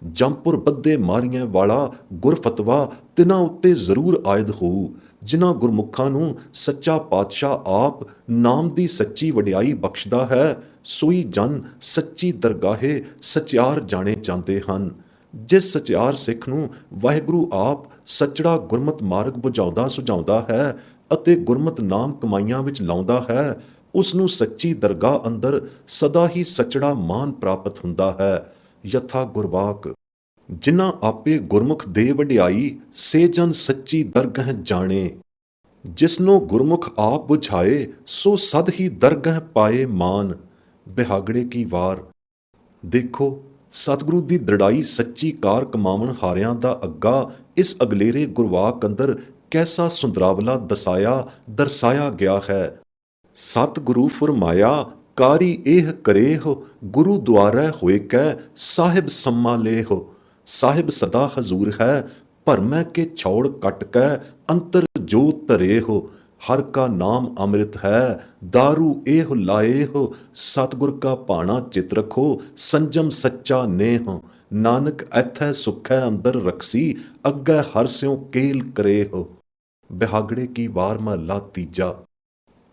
Speaker 1: ਜੰਪੁਰ ਬੱਧੇ ਮਾਰੀਆਂ ਵਾਲਾ ਗੁਰਫਤਵਾ ਤਿਨਾਂ ਉੱਤੇ ਜ਼ਰੂਰ ਆਇਦ ਹੋਊ, ਜਿਨ੍ਹਾਂ ਗੁਰਮੁਖਾਂ ਨੂੰ ਸੱਚਾ ਪਾਤਸ਼ਾਹ ਆਪ ਨਾਮ ਦੀ ਸੱਚੀ ਵਡਿਆਈ ਬਖਸ਼ਦਾ ਹੈ। ਸੋਈ ਜਨ ਸੱਚੀ ਦਰਗਾਹੇ ਸਚਿਆਰ ਜਾਣੇ ਜਾਂਦੇ ਹਨ। ਜਿਸ ਸਚਿਆਰ ਸਿੱਖ ਨੂੰ ਵਾਹਿਗੁਰੂ ਆਪ ਸੱਚੜਾ ਗੁਰਮਤ ਮਾਰਗ ਬੁਝਾਉਂਦਾ ਸੁਝਾਉਂਦਾ ਹੈ ਅਤੇ ਗੁਰਮਤ ਨਾਮ ਕਮਾਈਆਂ ਵਿੱਚ ਲਾਉਂਦਾ ਹੈ, ਉਸ ਨੂੰ ਸੱਚੀ ਦਰਗਾਹ ਅੰਦਰ ਸਦਾ ਹੀ ਸੱਚੜਾ ਮਾਨ ਪ੍ਰਾਪਤ ਹੁੰਦਾ ਹੈ। ਯਥਾ ਗੁਰਵਾਕ ਜਿਨ੍ਹਾਂ ਆਪੇ ਗੁਰਮੁਖ ਦੇ ਵਡਿਆਈ ਸੇ ਜਨ ਸੱਚੀ ਦਰਗਹ ਜਾਣੇ। ਜਿਸਨੂੰ ਗੁਰਮੁਖ ਆਪ ਬੁਝਾਏ ਸੋ ਸਦ ਹੀ ਦਰਗਹ ਪਾਏ ਮਾਨ। ਬਿਹਾਗੜੇ ਕੀ ਵਾਰ। ਦੇਖੋ ਸਤਿਗੁਰੂ ਦੀ ਦ੍ਰਿੜਾਈ ਸੱਚੀ ਕਾਰ ਕਮਾਵਣ ਹਾਰਿਆਂ ਦਾ ਅੱਗਾ ਇਸ ਅਗਲੇਰੇ ਗੁਰਵਾਕ ਅੰਦਰ ਕੈਸਾ ਸੁੰਦਰਾਵਲਾ ਦਰਸਾਇਆ ਗਿਆ ਹੈ। ਸਤਿਗੁਰੂ ਫਰਮਾਇਆ ਕਾਰੀ ਇਹ ਕਰੇਹ ਗੁਰੂ ਦੁਆਰੈ ਹੋਏ ਕੈ ਸਾਹਿਬ ਸੰਮਾ ਲੇਹ। ਸਾਹਿਬ ਸਦਾ ਹਜ਼ੂਰ ਹੈ ਭਰਮੈ ਕੇ ਛੌੜ ਕੱਟ ਕੈ ਅੰਤਰ ਜੋਤ ਧਰੇਹ। ਹਰ ਕਾ ਨਾਮ ਅੰਮ੍ਰਿਤ ਹੈ ਦਾਰੂ ਇਹ ਲਾਏਹ। ਸਤਿਗੁਰ ਕਾ ਭਾਣਾ ਚਿਤ ਰਖੋ ਸੰਜਮ ਸੱਚਾ ਨੇਹ। ਨਾਨਕ ਐਥੈ ਸੁਖੈ ਅੰਦਰ ਰਖਸੀ ਅੱਗੇ ਹਰ ਸਿਉ ਕੇਲ ਕਰੇਹ। ਬਿਹਾਗੜੇ ਕੀ ਵਾਰ ਮਹਲਾ ਤੀਜਾ।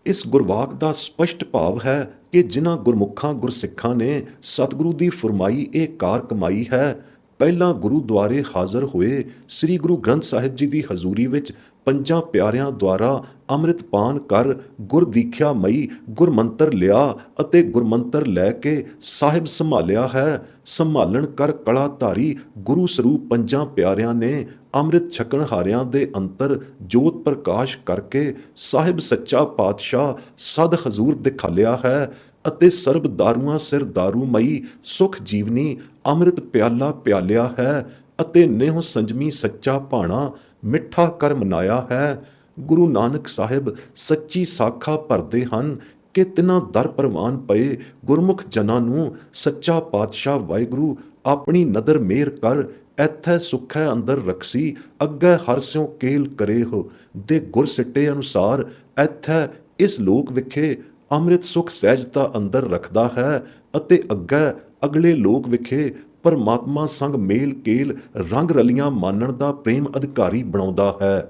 Speaker 1: ਇਸ ਗੁਰਵਾਕ ਦਾ ਸਪਸ਼ਟ ਭਾਵ ਹੈ ਕਿ ਜਿਨ੍ਹਾਂ ਗੁਰਮੁਖਾਂ ਗੁਰਸਿੱਖਾਂ ਨੇ ਸਤਿਗੁਰੂ ਦੀ ਫਰਮਾਈ ਇਹ ਕਾਰ ਕਮਾਈ ਹੈ, ਪਹਿਲਾਂ ਗੁਰੂ ਦੁਆਰੇ ਹਾਜ਼ਰ ਹੋਏ ਸ੍ਰੀ ਗੁਰੂ ਗ੍ਰੰਥ ਸਾਹਿਬ ਜੀ ਦੀ ਹਜ਼ੂਰੀ ਵਿੱਚ ਪੰਜਾਂ ਪਿਆਰਿਆਂ ਦੁਆਰਾ ਅੰਮ੍ਰਿਤ ਪਾਨ ਕਰ ਗੁਰ ਦੀਖਿਆ ਮਈ ਗੁਰਮੰਤਰ ਲਿਆ ਅਤੇ ਗੁਰਮੰਤਰ ਲੈ ਕੇ ਸਾਹਿਬ ਸੰਭਾਲਿਆ ਹੈ। ਸੰਭਾਲਣ ਕਰ ਕਲਾ ਧਾਰੀ ਗੁਰੂ ਸਰੂਪ ਪੰਜਾਂ ਪਿਆਰਿਆਂ ਨੇ ਅੰਮ੍ਰਿਤ ਛਕਣ ਹਾਰਿਆਂ ਦੇ ਅੰਤਰ ਜੋਤ ਪ੍ਰਕਾਸ਼ ਕਰਕੇ ਸਾਹਿਬ ਸੱਚਾ ਪਾਤਸ਼ਾਹ ਸਦ ਹਜ਼ੂਰ ਦਿਖਾਲਿਆ ਹੈ ਅਤੇ ਸਰਬ ਦਾਰੂਆਂ ਸਿਰ ਦਾਰੂਮਈ ਸੁਖ ਜੀਵਨੀ ਅੰਮ੍ਰਿਤ ਪਿਆਲਾ ਪਿਆਲਿਆ ਹੈ ਅਤੇ ਨੇਹੁ ਸੰਜਮੀ ਸੱਚਾ ਭਾਣਾ ਮਿੱਠਾ ਕਰ ਮਨਾਇਆ ਹੈ। ਗੁਰੂ ਨਾਨਕ ਸਾਹਿਬ ਸੱਚੀ ਸਾਖਾ ਭਰਦੇ ਹਨ ਕਿ ਤਿਨਾਂ ਦਰ ਪ੍ਰਵਾਨ ਪਏ ਗੁਰਮੁਖ ਜਨਾਂ ਨੂੰ ਸੱਚਾ ਪਾਤਸ਼ਾਹ ਵਾਹਿਗੁਰੂ ਆਪਣੀ ਨਦਰ ਮੇਰ ਕਰ ਐਥੈ ਸੁਖੈ ਅੰਦਰ ਰਖਸੀ ਅੱਗੇ ਹਰ ਸਿਉ ਕੇਲ ਕਰੇਹ ਦੇ ਗੁਰ ਸਿੱਟੇ ਅਨੁਸਾਰ ਐਥੈ ਇਸ ਲੋਕ ਵਿਖੇ ਅੰਮ੍ਰਿਤ ਸੁਖ ਸਹਿਜਤਾ ਅੰਦਰ ਰੱਖਦਾ ਹੈ ਅਤੇ ਅੱਗੇ ਅਗਲੇ ਲੋਕ ਵਿਖੇ ਪਰਮਾਤਮਾ ਸੰਗ ਮੇਲ ਕੇਲ ਰੰਗ ਰਲੀਆਂ ਮਾਨਣ ਦਾ ਪ੍ਰੇਮ ਅਧਿਕਾਰੀ ਬਣਾਉਂਦਾ ਹੈ।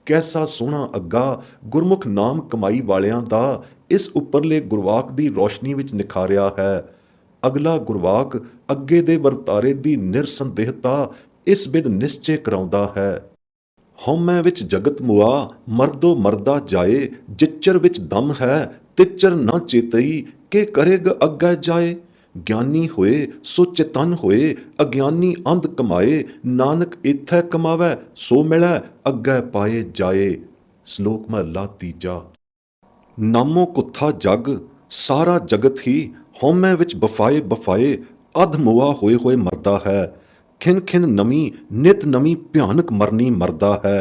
Speaker 1: ਕੈਸਾ ਸੋਹਣਾ ਅੱਗਾ ਗੁਰਮੁਖ ਨਾਮ ਕਮਾਈ ਵਾਲਿਆਂ ਦਾ ਇਸ ਉੱਪਰਲੇ ਗੁਰਵਾਕ ਦੀ ਰੌਸ਼ਨੀ ਵਿੱਚ ਨਿਖਾਰਿਆ ਹੈ। ਅਗਲਾ ਗੁਰਵਾਕ ਅੱਗੇ ਦੇ ਵਰਤਾਰੇ ਦੀ ਨਿਰਸੰਦੇਹਤਾ ਇਸ ਬਿਦ ਨਿਸ਼ਚੇ ਕਰਾਉਂਦਾ ਹੈ। ਹਉਮੈ ਵਿੱਚ ਜਗਤ ਮੁਆ ਮਰਦੋ ਮਰਦਾ ਜਾਏ, ਜਿਚਰ ਵਿੱਚ ਦਮ ਹੈ ਤਿਚਰ ਨਾ ਚੇਤਈ ਕਿ ਕਰੇਗ ਅੱਗੇ ਜਾਏ। ਗਿਆਨੀ ਹੋਏ ਸੋ ਚੇਤਨ ਹੋਏ ਅਗਿਆਨੀ ਅੰਧ ਕਮਾਏ, ਨਾਨਕ ਇਥੈ ਕਮਾਵੈ ਸੋ ਮਿਲੈ ਅੱਗੇ ਪਾਏ ਜਾਏ। ਸ਼ਲੋਕ ਮਹਲਾ ਤੀਜਾ। ਨਾਮੋ ਕੁੱਥਾ ਜਗ ਸਾਰਾ ਜਗਤ ਹੀ ਹਉਮੈ ਵਿੱਚ ਬਫਾਏ ਅਧ ਮੁਆ ਹੋਏ ਮਰਦਾ ਹੈ। ਖਿਨ ਖਿਨ ਨਵੀਂ ਨਿਤ ਨਵੀਂ ਭਿਆਨਕ ਮਰਨੀ ਮਰਦਾ ਹੈ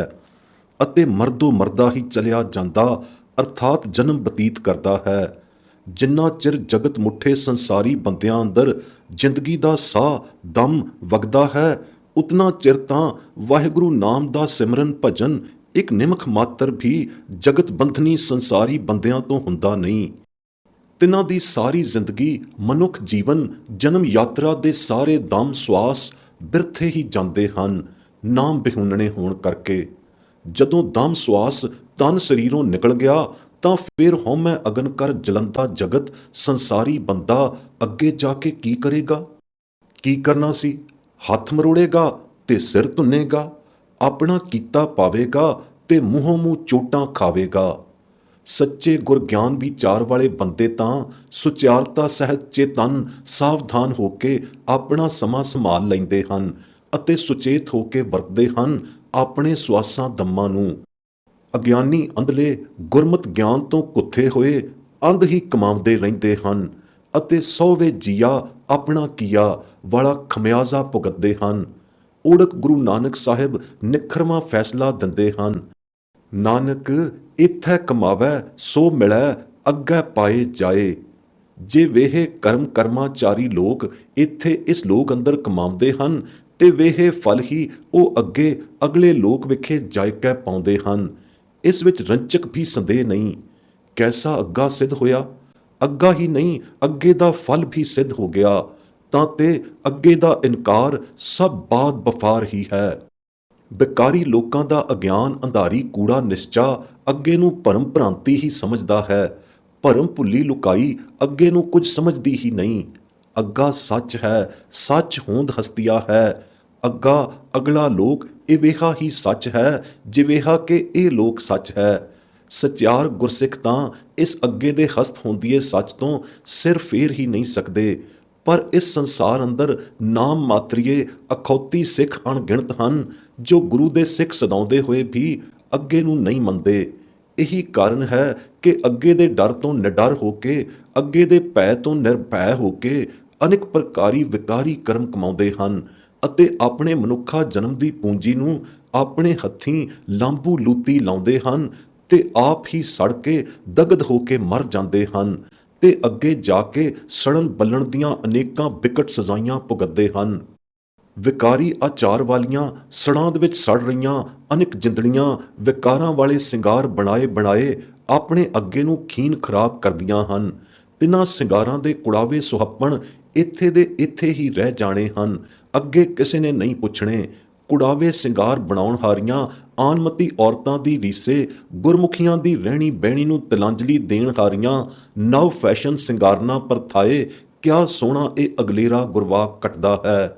Speaker 1: ਅਤੇ ਮਰਦੋ ਮਰਦਾ ਹੀ ਚਲਿਆ ਜਾਂਦਾ ਅਰਥਾਤ ਜਨਮ ਬਤੀਤ ਕਰਦਾ ਹੈ। ਜਿੰਨਾ ਚਿਰ ਜਗਤ ਮੁੱਠੇ ਸੰਸਾਰੀ ਬੰਦਿਆਂ ਅੰਦਰ ਜ਼ਿੰਦਗੀ ਦਾ ਸਾਹ ਦਮ ਵਗਦਾ ਹੈ, ਉਤਨਾ ਚਿਰ ਤਾਂ ਵਾਹਿਗੁਰੂ ਨਾਮ ਦਾ ਸਿਮਰਨ ਭਜਨ ਇੱਕ ਨਿਮਖ ਮਾਤਰ ਵੀ ਜਗਤ ਬੰਧਨੀ ਸੰਸਾਰੀ ਬੰਦਿਆਂ ਤੋਂ ਹੁੰਦਾ ਨਹੀਂ। ਤਿਨਾਂ ਦੀ ਸਾਰੀ ਜ਼ਿੰਦਗੀ ਮਨੁੱਖ ਜੀਵਨ ਜਨਮ ਯਾਤਰਾ ਦੇ ਸਾਰੇ ਦਮ ਸਵਾਸ ਬਿਰਥੇ ਹੀ ਜਾਂਦੇ ਹਨ ਨਾਮ ਬਿਹੂਨਣੇ ਹੋਣ ਕਰਕੇ। ਜਦੋਂ ਦਮ ਸਵਾਸ ਤਨ ਸਰੀਰੋਂ ਨਿਕਲ ਗਿਆ ਤਾਂ ਫਿਰ ਹਉਮੈ ਅਗਨ ਕਰ ਜਲੰਦਾ ਜਗਤ ਸੰਸਾਰੀ ਬੰਦਾ ਅੱਗੇ ਜਾ ਕੇ ਕੀ ਕਰੇਗਾ? ਕੀ ਕਰਨਾ ਸੀ? ਹੱਥ ਮਰੋੜੇਗਾ ਤੇ ਸਿਰ ਧੁੰਨੇਗਾ, ਆਪਣਾ ਕੀਤਾ ਪਾਵੇਗਾ ਤੇ ਮੂੰਹੋਂ ਮੂੰਹ ਚੋਟਾਂ ਖਾਵੇਗਾ। ਸੱਚੇ ਗੁਰਗਿਆਨ ਵਿਚਾਰ ਵਾਲੇ ਬੰਦੇ ਤਾਂ ਸੁਚਾਰਤਾ ਸਹਿਤ ਚੇਤਨ ਸਾਵਧਾਨ ਹੋ ਕੇ ਆਪਣਾ ਸਮਾਂ ਸੰਭਾਲ ਲੈਂਦੇ ਹਨ ਅਤੇ ਸੁਚੇਤ ਹੋ ਕੇ ਵਰਤਦੇ ਹਨ ਆਪਣੇ ਸਵਾਸਾਂ ਦੰਮਾਂ ਨੂੰ। ਅਗਿਆਨੀ ਅੰਧਲੇ ਗੁਰਮਤ ਗਿਆਨ ਤੋਂ ਕੁੱਥੇ ਹੋਏ ਅੰਧ ਹੀ ਕਮਾਉਂਦੇ ਰਹਿੰਦੇ ਹਨ ਅਤੇ ਸੌਵੇਂ ਜੀਆ ਆਪਣਾ ਕੀਆ ਵਾਲਾ ਖਮਿਆਜ਼ਾ ਭੁਗਤਦੇ ਹਨ। ਓੜਕ ਗੁਰੂ ਨਾਨਕ ਸਾਹਿਬ ਨਿਖਰਵਾਂ ਫੈਸਲਾ ਦਿੰਦੇ ਹਨ, ਨਾਨਕ ਇਥੈ ਕਮਾਵੈ ਸੋ ਮਿਲੈ ਅੱਗੇ ਪਾਏ ਜਾਏ। ਜੇ ਵੇਹੇ ਕਰਮਾਚਾਰੀ ਲੋਕ ਇੱਥੇ ਇਸ ਲੋਕ ਅੰਦਰ ਕਮਾਉਂਦੇ ਹਨ ਤੇ ਵੇਹੇ ਫਲ ਹੀ ਉਹ ਅੱਗੇ ਅਗਲੇ ਲੋਕ ਵਿਖੇ ਜਾਇਕਾ ਪਾਉਂਦੇ ਹਨ। ਇਸ ਵਿੱਚ ਰੰਚਕ ਵੀ ਸੰਦੇਹ ਨਹੀਂ। ਕੈਸਾ ਅੱਗਾ ਸਿੱਧ ਹੋਇਆ? ਅੱਗਾ ਹੀ ਨਹੀਂ, ਅੱਗੇ ਦਾ ਫਲ ਵੀ ਸਿੱਧ ਹੋ ਗਿਆ। ਤਾਂ ਤੇ ਅੱਗੇ ਦਾ ਇਨਕਾਰ ਸਭ ਬਾਦ ਬਫਾਰ ਹੀ ਹੈ। ਬੇਕਾਰੀ ਲੋਕਾਂ ਦਾ ਅਗਿਆਨ ਅੰਧਾਰੀ ਕੂੜਾ ਨਿਸ਼ਚਾ ਅੱਗੇ ਨੂੰ ਭਰਮ ਭ੍ਰਾਂਤੀ ਹੀ ਸਮਝਦਾ ਹੈ। ਭਰਮ ਭੁੱਲੀ ਲੁਕਾਈ ਅੱਗੇ ਨੂੰ ਕੁਝ ਸਮਝਦੀ ਹੀ ਨਹੀਂ। ਅੱਗਾ ਸੱਚ ਹੈ, ਸੱਚ ਹੋਂਦ ਹਸਤੀਆ ਹੈ। ਅੱਗਾ ਅਗਲਾ ਲੋਕ ਇਵੇਹਾ ਹੀ ਸੱਚ ਹੈ, ਜਿਵੇਹਾ ਕਿ ਇਹ ਲੋਕ ਸੱਚ ਹੈ। ਸਚਿਆਰ ਗੁਰਸਿੱਖ ਤਾਂ ਇਸ ਅੱਗੇ ਦੇ ਹਸਤ ਹੁੰਦੀਏ ਸੱਚ ਤੋਂ ਸਿਰ ਫੇਰ ਹੀ ਨਹੀਂ ਸਕਦੇ। ਪਰ ਇਸ ਸੰਸਾਰ ਅੰਦਰ ਨਾਮ ਮਾਤਰੀਏ ਅਖੌਤੀ ਸਿੱਖ ਅਣਗਿਣਤ ਹਨ, ਜੋ ਗੁਰੂ ਦੇ ਸਿੱਖ ਸਦਾਉਂਦੇ ਹੋਏ ਵੀ ਅੱਗੇ ਨੂੰ ਨਹੀਂ ਮੰਨਦੇ। ਇਹੀ ਕਾਰਨ ਹੈ ਕਿ ਅੱਗੇ ਦੇ ਡਰ ਤੋਂ ਨਿਡਰ ਹੋ ਕੇ, ਅੱਗੇ ਦੇ ਭੈ ਤੋਂ ਨਿਰਭੈ ਹੋ ਕੇ ਅਨੇਕ ਪ੍ਰਕਾਰੀ ਵਿਕਾਰੀ ਕਰਮ ਕਮਾਉਂਦੇ ਹਨ ਅਤੇ ਆਪਣੇ ਮਨੁੱਖਾ ਜਨਮ ਦੀ ਪੂੰਜੀ ਨੂੰ ਆਪਣੇ ਹੱਥੀਂ ਲਾਂਬੂ ਲੂਤੀ ਲਾਉਂਦੇ ਹਨ ਤੇ ਆਪ ਹੀ ਸੜ ਕੇ ਦਗਦ ਹੋ ਕੇ ਮਰ ਜਾਂਦੇ ਹਨ ਤੇ ਅੱਗੇ ਜਾ ਕੇ ਸੜਨ ਬਲਣ ਦੀਆਂ ਅਨੇਕਾਂ ਵਿਕਟ ਸਜ਼ਾਈਆਂ ਭੁਗਤਦੇ ਹਨ। ਵਿਕਾਰੀ ਆਚਾਰ ਵਾਲੀਆਂ ਸੜਾਂ ਦੇ ਵਿੱਚ ਸੜ ਰਹੀਆਂ ਅਨੇਕ ਜਿੰਦੜੀਆਂ ਵਿਕਾਰਾਂ ਵਾਲੇ ਸਿੰਗਾਰ ਬਣਾਏ ਬਣਾਏ ਆਪਣੇ ਅੱਗੇ ਨੂੰ ਖੀਨ ਖਰਾਬ ਕਰਦੀਆਂ ਹਨ। ਤਿੰਨਾਂ ਸਿੰਗਾਰਾਂ ਦੇ ਕੁੜਾਵੇ ਸੁਹੱਪਣ ਇੱਥੇ ਦੇ ਇੱਥੇ ਹੀ ਰਹਿ ਜਾਣੇ ਹਨ, ਅੱਗੇ ਕਿਸੇ ਨੇ ਨਹੀਂ ਪੁੱਛਣੇ। ਕੁੜਾਵੇ ਸਿੰਗਾਰ ਬਣਾਉਣ ਹਾਰੀਆਂ ਆਨਮਤੀ ਔਰਤਾਂ ਦੀ ਰੀਸੇ, ਗੁਰਮੁਖੀਆਂ ਦੀ ਰਹਿਣੀ ਬਹਿਣੀ ਨੂੰ ਤਿਲਾਂਜਲੀ ਦੇਣ ਹਾਰੀਆਂ ਨਵ ਫੈਸ਼ਨ ਸਿੰਗਾਰਨਾ ਪਰਥਾਏ, ਕਿਆ ਸੋਹਣਾ ਇਹ ਅਗਲੇਰਾ ਗੁਰਵਾਕ ਕੱਟਦਾ ਹੈ।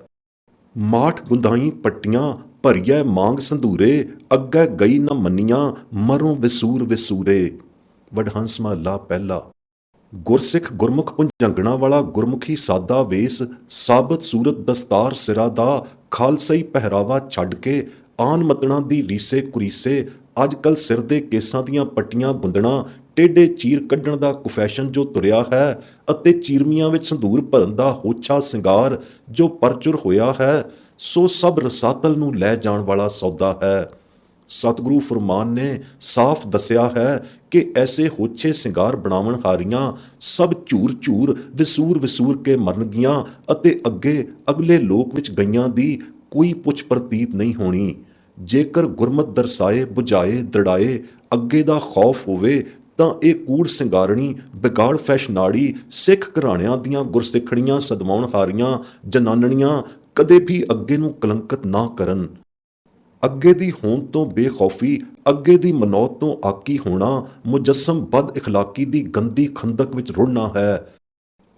Speaker 1: ਮਾਠ ਗੁੰਦਾਈ ਪੱਟੀਆਂ ਭਰੀਐ ਮਾਂਗ ਸੰਧੂਰੇ, ਅੱਗੇ ਗਈ ਨਾ ਮੰਨੀਆਂ ਮਰੋਂ ਵਿਸੂਰ ਵਿਸੂਰੇ। ਵਡਹੰਸ ਮਹੱਲਾ ਪਹਿਲਾ। ਗੁਰਸਿੱਖ ਗੁਰਮੁਖ ਭੁੰਜੰਗਣਾ ਵਾਲਾ ਗੁਰਮੁਖੀ ਸਾਦਾ ਵੇਸ, ਸਾਬਤ ਸੂਰਤ ਦਸਤਾਰ ਸਿਰਾ ਦਾ ਖਾਲਸਈ ਪਹਿਰਾਵਾ ਛੱਡ ਕੇ ਆਨ ਮਤਣਾ ਦੀ ਰੀਸੇ ਕੁਰੀਸੇ ਅੱਜ ਕੱਲ ਸਿਰ ਦੇ ਕੇਸਾਂ ਦੀਆਂ ਪੱਟੀਆਂ ਗੁੰਦਣਾ, ਟੇਢੇ ਚੀਰ ਕੱਢਣ ਦਾ ਕੁਫੈਸ਼ਨ ਜੋ ਤੁਰਿਆ ਹੈ ਅਤੇ ਚੀਰਮੀਆਂ ਵਿੱਚ ਸੰਧੂਰ ਭਰਨ ਦਾ ਹੋਛਾ ਸਿੰਗਾਰ ਜੋ ਪਰਚੁਰ ਹੋਇਆ ਹੈ, ਸੋ ਸਭ ਰਸਾਤਲ ਨੂੰ ਲੈ ਜਾਣ ਵਾਲਾ ਸੌਦਾ ਹੈ। ਸਤਿਗੁਰੂ ਫਰਮਾਨ ਨੇ ਸਾਫ਼ ਦੱਸਿਆ ਹੈ ਕਿ ਐਸੇ ਹੋਛੇ ਸਿੰਗਾਰ ਬਣਾਵਣ ਹਾਰੀਆਂ ਸਭ ਝੂਰ ਝੂਰ ਵਿਸੂਰ ਵਿਸੂਰ ਕੇ ਮਰਨਗੀਆਂ ਅਤੇ ਅੱਗੇ ਅਗਲੇ ਲੋਕ ਵਿੱਚ ਗਈਆਂ ਦੀ ਕੋਈ ਪੁੱਛ ਪ੍ਰਤੀਤ ਨਹੀਂ ਹੋਣੀ। ਜੇਕਰ ਗੁਰਮਤਿ ਦਰਸਾਏ ਬੁਝਾਏ ਦ੍ਰਿੜਾਏ ਅੱਗੇ ਦਾ ਖੌਫ ਹੋਵੇ ਤਾਂ ਇਹ ਕੂੜ ਸਿੰਗਾਰਣੀ ਬਿਗਾੜ ਫੈਸ਼ਨਾੜੀ ਸਿੱਖ ਘਰਾਣਿਆਂ ਦੀਆਂ ਗੁਰਸਿੱਖੜੀਆਂ ਸਦਵਾਉਣ ਹਾਰੀਆਂ ਜਨਾਨਣੀਆਂ ਕਦੇ ਵੀ ਅੱਗੇ ਨੂੰ ਕਲੰਕਤ ਨਾ ਕਰਨ। ਅੱਗੇ ਦੀ ਹੋਂਦ ਤੋਂ ਬੇਖੌਫੀ, ਅੱਗੇ ਦੀ ਮਨੌਤ ਤੋਂ ਆਕੀ ਹੋਣਾ ਮੁਜੱਸਮ ਬਦ ਇਖਲਾਕੀ ਦੀ ਗੰਦੀ ਖੰਦਕ ਵਿੱਚ ਰੁੜਨਾ ਹੈ।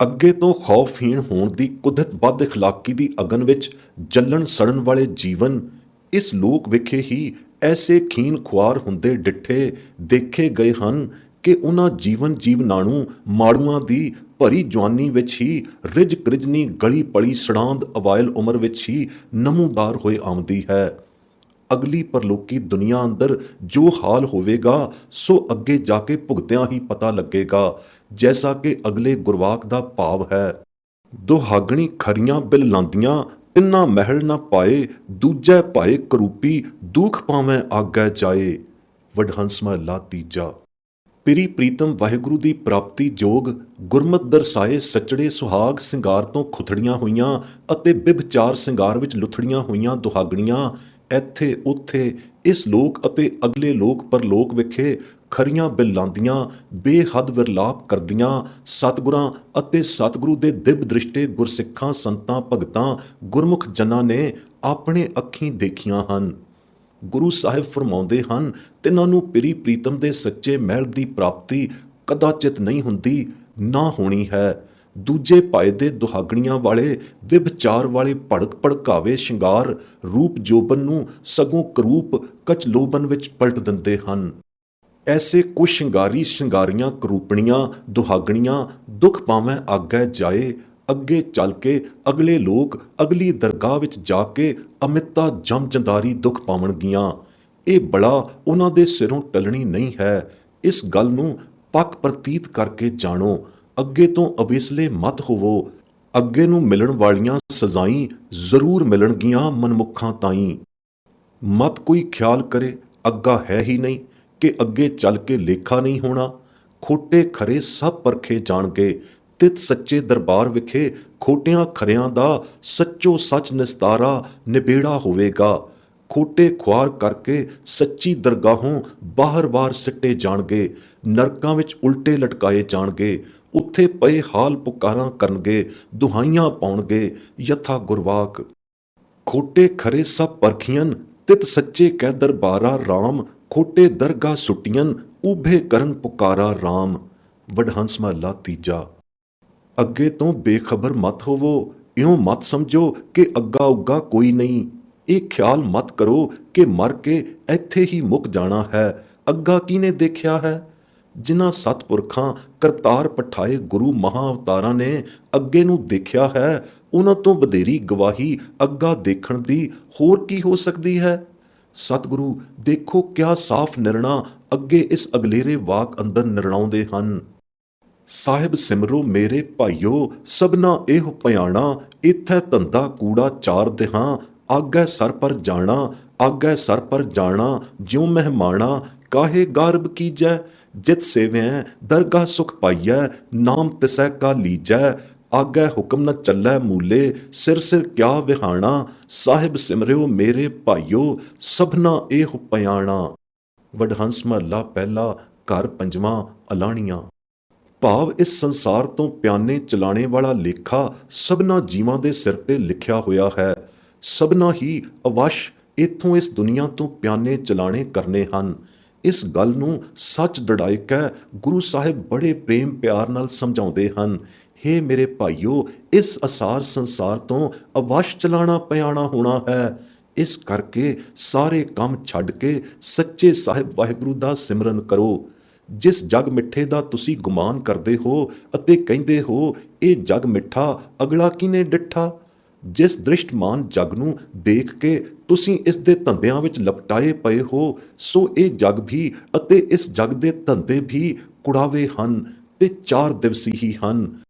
Speaker 1: ਅੱਗੇ ਤੋਂ ਖੌਫਹੀਣ ਹੋਣ ਦੀ ਕੁਦਰਤ ਬਦ ਇਖਲਾਕੀ ਦੀ ਅਗਨ ਵਿੱਚ ਜਲਣ ਸੜਨ ਵਾਲੇ ਜੀਵਨ ਇਸ ਲੋਕ ਵਿਖੇ ਹੀ ਐਸੇ ਖੀਨ ਖੁਆਰ ਹੁੰਦੇ ਡਿੱਠੇ ਦੇਖੇ ਗਏ ਹਨ ਕਿ ਉਹਨਾਂ ਜੀਵਨ ਜੀਵਨਾਣੂ ਮਾੜੂਆਂ ਦੀ ਭਰੀ ਜਵਾਨੀ ਵਿੱਚ ਹੀ ਰਿਜ ਕ੍ਰਿਜਨੀ ਗਲੀ ਪਲੀ ਸੜਾਂਦ ਅਵਾਇਲ ਉਮਰ ਵਿੱਚ ਹੀ ਨਮੂਦਾਰ ਹੋਏ ਆਉਂਦੀ ਹੈ। ਅਗਲੀ ਪਰਲੋਕੀ ਦੁਨੀਆ ਅੰਦਰ ਜੋ ਹਾਲ ਹੋਵੇਗਾ ਸੋ ਅੱਗੇ ਜਾ ਕੇ ਭੁਗਤਿਆਂ ਹੀ ਪਤਾ ਲੱਗੇਗਾ। ਜੈਸਾ ਕਿ ਅਗਲੇ ਗੁਰਵਾਕ ਦਾ ਭਾਵ ਹੈ, ਦੁਹਾਗਣੀ ਖਰੀਆਂ ਬਿਲ ਲਾਂਦੀਆਂ ਤਿੰਨਾ ਮਹਿਲ ਨਾ ਪਾਏ, ਦੂਜੈ ਭਾਏ ਕਰੂਪੀ ਦੁਖ ਪਾਵੇਂ ਆਗੈ ਜਾਏ। ਵਡਹੰਸ ਮਹੱਲਾ ਤੀਜਾ। ਪਿਰੀ ਪ੍ਰੀਤਮ ਵਾਹਿਗੁਰੂ ਦੀ ਪ੍ਰਾਪਤੀ ਜੋਗ ਗੁਰਮਤਿ ਦਰਸਾਏ ਸੱਚੜੇ ਸੁਹਾਗ ਸਿੰਗਾਰ ਤੋਂ ਖੁਥੜੀਆਂ ਹੋਈਆਂ ਅਤੇ ਬਿਭਚਾਰ ਸਿੰਗਾਰ ਵਿੱਚ ਲੁਥੜੀਆਂ ਹੋਈਆਂ ਦੁਹਾਗਣੀਆਂ ਇੱਥੇ ਉੱਥੇ ਇਸ ਲੋਕ ਅਤੇ ਅਗਲੇ ਲੋਕ ਪਰਲੋਕ ਵਿਖੇ ਖਰੀਆਂ ਬਿਲ ਲਾਂਦੀਆਂ ਬੇਹੱਦ ਵਿਰਲਾਪ ਕਰਦੀਆਂ ਸਤਿਗੁਰਾਂ ਅਤੇ ਸਤਿਗੁਰੂ ਦੇ ਦਿਵ ਦ੍ਰਿਸ਼ਟੇ ਗੁਰਸਿੱਖਾਂ ਸੰਤਾਂ ਭਗਤਾਂ ਗੁਰਮੁਖ ਜਨਾਂ ਨੇ ਆਪਣੇ ਅੱਖੀਂ ਦੇਖੀਆਂ ਹਨ। ਗੁਰੂ ਸਾਹਿਬ ਫਰਮਾਉਂਦੇ ਹਨ, ਤਿੰਨਾਂ ਨੂੰ ਪਿਰੀ ਪ੍ਰੀਤਮ ਦੇ ਸੱਚੇ ਮਹਿਲ ਦੀ ਪ੍ਰਾਪਤੀ ਕਦਾਚਿਤ ਨਹੀਂ ਹੁੰਦੀ, ਨਾ ਹੋਣੀ ਹੈ। ਦੂਜੇ ਭਾਏ ਦੇ ਦੁਹਾਗਣੀਆਂ ਵਾਲੇ ਵਿਭਚਾਰ ਵਾਲੇ ਭੜਕ ਭੜਕਾਵੇ ਸ਼ਿੰਗਾਰ ਰੂਪ ਜੋਬਨ ਨੂੰ ਸਗੋਂ ਕਰੂਪ ਕਚਲੋਬਨ ਵਿੱਚ ਪਲਟ ਦਿੰਦੇ ਹਨ। ਐਸੇ ਕੁਛ ਸ਼ਿੰਗਾਰੀ ਸ਼ਿੰਗਾਰੀਆਂ ਕਰੂਪਣੀਆਂ ਦੁਹਾਗਣੀਆਂ ਦੁੱਖ ਪਾਵੇਂ ਆਗੈ ਜਾਏ, ਅੱਗੇ ਚੱਲ ਕੇ ਅਗਲੇ ਲੋਕ ਅਗਲੀ ਦਰਗਾਹ ਵਿੱਚ ਜਾ ਕੇ ਅਮਿੱਤਾ ਜਮਜੰਦਾਰੀ ਦੁੱਖ ਪਾਵਣਗੀਆਂ। ਇਹ ਬੜਾ ਉਹਨਾਂ ਦੇ ਸਿਰੋਂ ਟਲਣੀ ਨਹੀਂ ਹੈ। ਇਸ ਗੱਲ ਨੂੰ ਪੱਕ ਪ੍ਰਤੀਤ ਕਰਕੇ ਜਾਣੋ। ਅੱਗੇ ਤੋਂ ਅਵੇਸਲੇ ਮਤ ਹੋਵੋ। ਅੱਗੇ ਨੂੰ ਮਿਲਣ ਵਾਲੀਆਂ ਸਜ਼ਾਈ ਜ਼ਰੂਰ ਮਿਲਣਗੀਆਂ ਮਨਮੁੱਖਾਂ ਤਾਈਂ। ਮਤ ਕੋਈ ਖਿਆਲ ਕਰੇ ਅੱਗਾ ਹੈ ਹੀ ਨਹੀਂ ਕਿ ਅੱਗੇ ਚੱਲ ਕੇ ਲੇਖਾ ਨਹੀਂ ਹੋਣਾ। ਖੋਟੇ ਖਰੇ ਸਭ ਪਰਖੇ ਜਾਣਗੇ। ਤਿਤ ਸੱਚੇ ਦਰਬਾਰ ਵਿਖੇ ਖੋਟਿਆਂ ਖਰਿਆਂ ਦਾ ਸੱਚੋ ਸੱਚ ਨਿਸਤਾਰਾ ਨਿਬੇੜਾ ਹੋਵੇਗਾ। ਖੋਟੇ ਖੁਆਰ ਕਰਕੇ ਸੱਚੀ ਦਰਗਾਹੋਂ ਬਾਹਰ-ਵਾਰ ਸਿੱਟੇ ਜਾਣਗੇ, ਨਰਕਾਂ ਵਿੱਚ ਉਲਟੇ ਲਟਕਾਏ ਜਾਣਗੇ, ਉੱਥੇ ਪਏ ਹਾਲ ਪੁਕਾਰਾਂ ਕਰਨਗੇ, ਦੁਹਾਈਆਂ ਪਾਉਣਗੇ, ਯਥਾ ਗੁਰਵਾਕ। ਖੋਟੇ ਖਰੇ ਸਭ ਪਰਖੀਅਨ, ਤਿਤ ਸੱਚੇ ਕਹਿ ਦਰਬਾਰਾ ਰਾਮ, ਖੋਟੇ ਦਰਗਾਹ ਸੁੱਟੀਅਨ, ਉਭੇ ਕਰਨ ਪੁਕਾਰਾ ਰਾਮ। ਵਡਹੰਸ ਮਹਲਾ ਤੀਜਾ। ਅੱਗੇ ਤੋਂ ਬੇਖਬਰ ਮਤ ਹੋਵੋ, ਇਉਂ ਮਤ ਸਮਝੋ ਕਿ ਅੱਗਾ ਉੱਗਾ ਕੋਈ ਨਹੀਂ। ਇਹ ਖਿਆਲ ਮਤ ਕਰੋ ਕਿ ਮਰ ਕੇ ਇੱਥੇ ਹੀ ਮੁੱਕ ਜਾਣਾ ਹੈ। ਅੱਗਾ ਕਿਹਨੇ ਦੇਖਿਆ ਹੈ? ਜਿਨ੍ਹਾਂ ਸਤਪੁਰਖਾਂ ਕਰਤਾਰ ਪਠਾਏ ਗੁਰੂ ਮਹਾਂਅਵਤਾਰਾਂ ਨੇ ਅੱਗੇ ਨੂੰ ਦੇਖਿਆ ਹੈ, ਉਹਨਾਂ ਤੋਂ ਵਧੇਰੀ ਗਵਾਹੀ ਅੱਗਾ ਦੇਖਣ ਦੀ ਹੋਰ ਕੀ ਹੋ ਸਕਦੀ ਹੈ? ਸਤਿਗੁਰੂ ਦੇਖੋ ਕਿਆ ਸਾਫ਼ ਨਿਰਣਾ ਅੱਗੇ ਇਸ ਅਗਲੇਰੇ ਵਾਕ ਅੰਦਰ ਨਿਰਣਾਉਂਦੇ ਹਨ। ਸਾਹਿਬ ਸਿਮਰੋ ਮੇਰੇ ਭਾਈਓ, ਸਭਨਾ ਇਹੋ ਭਿਆਣਾ, ਇੱਥੇ ਧੰਦਾ ਕੂੜਾ ਚਾਰ ਦਿਹਾਂ, ਆਗੈ ਸਰ ਪਰ ਜਾਣਾ, ਆਗੈ ਸਰ ਪਰ ਜਾਣਾ, ਜਿਉ ਮਹਿਮਾਣਾ, ਕਾਹੇ ਗਾਰਬ ਕੀਜੈ, ਜਿਤ ਸੇਵਿਐ ਦਰਗਾਹ ਸੁਖ ਪਾਈਐ, ਨਾਮ ਤਿਸੈ ਕਾ ਲੀਜੈ, ਆਗੈ ਹੁਕਮ ਨ ਚੱਲੈ ਮੂਲੇ, ਸਿਰ ਸਿਰ ਕਿਆ ਵਿਹਾਣਾ, ਸਾਹਿਬ ਸਿਮਰਿਓ ਮੇਰੇ ਭਾਈਓ, ਸਭਨਾ ਇਹੋ ਭਿਆਣਾ। ਵਡਹੰਸ ਮਹਲਾ ਪਹਿਲਾ। ਘਰ ਪੰਜਵਾਂ। ਅਲਾਣੀਆਂ। ਭਾਵ ਇਸ ਸੰਸਾਰ ਤੋਂ ਪਿਆਨੇ ਚਲਾਣੇ ਵਾਲਾ ਲੇਖਾ ਸਭਨਾ ਜੀਵਾਂ ਦੇ ਸਿਰ ਤੇ ਲਿਖਿਆ ਹੋਇਆ ਹੈ। ਸਭਨਾ ਹੀ ਅਵਸ਼ ਇੱਥੋਂ ਇਸ ਦੁਨੀਆ ਤੋਂ ਪਿਆਨੇ ਚਲਾਣੇ ਕਰਨੇ ਹਨ। ਇਸ ਗੱਲ ਨੂੰ ਸੱਚ ਦੜਾਈ ਕੇ ਗੁਰੂ ਸਾਹਿਬ ਬੜੇ ਪ੍ਰੇਮ ਪਿਆਰ ਨਾਲ ਸਮਝਾਉਂਦੇ ਹਨ। ਹੇ ਮੇਰੇ ਭਾਈਓ, ਇਸ ਅਸਾਰ ਸੰਸਾਰ ਤੋਂ ਅਵਸ਼ ਚਲਾਣਾ ਪਿਆਣਾ ਹੋਣਾ ਹੈ। ਇਸ ਕਰਕੇ ਸਾਰੇ ਕੰਮ ਛੱਡ ਕੇ ਸੱਚੇ ਸਾਹਿਬ ਵਾਹਿਗੁਰੂ ਦਾ ਸਿਮਰਨ ਕਰੋ। ਜਿਸ ਜਗ ਮਿੱਠੇ ਦਾ ਤੁਸੀਂ ਗੁਮਾਨ ਕਰਦੇ ਹੋ ਅਤੇ ਕਹਿੰਦੇ ਹੋ ਇਹ ਜਗ ਮਿੱਠਾ, ਅਗਲਾ ਕਿਨੇ ਡਿੱਠਾ? ਜਿਸ ਦ੍ਰਿਸ਼ਟਮਾਨ ਜਗ ਨੂੰ ਦੇਖ ਕੇ ਤੁਸੀਂ ਇਸ ਦੇ ਧੰਦਿਆਂ ਵਿੱਚ ਲਪਟਾਏ ਪਏ ਹੋ, ਸੋ ਇਹ ਜਗ ਵੀ ਅਤੇ ਇਸ ਜਗ ਦੇ ਧੰਦੇ ਵੀ ਕੁੜਾਵੇ ਹਨ ਤੇ 4 ਦਿਵਸੀ ਹੀ ਹਨ।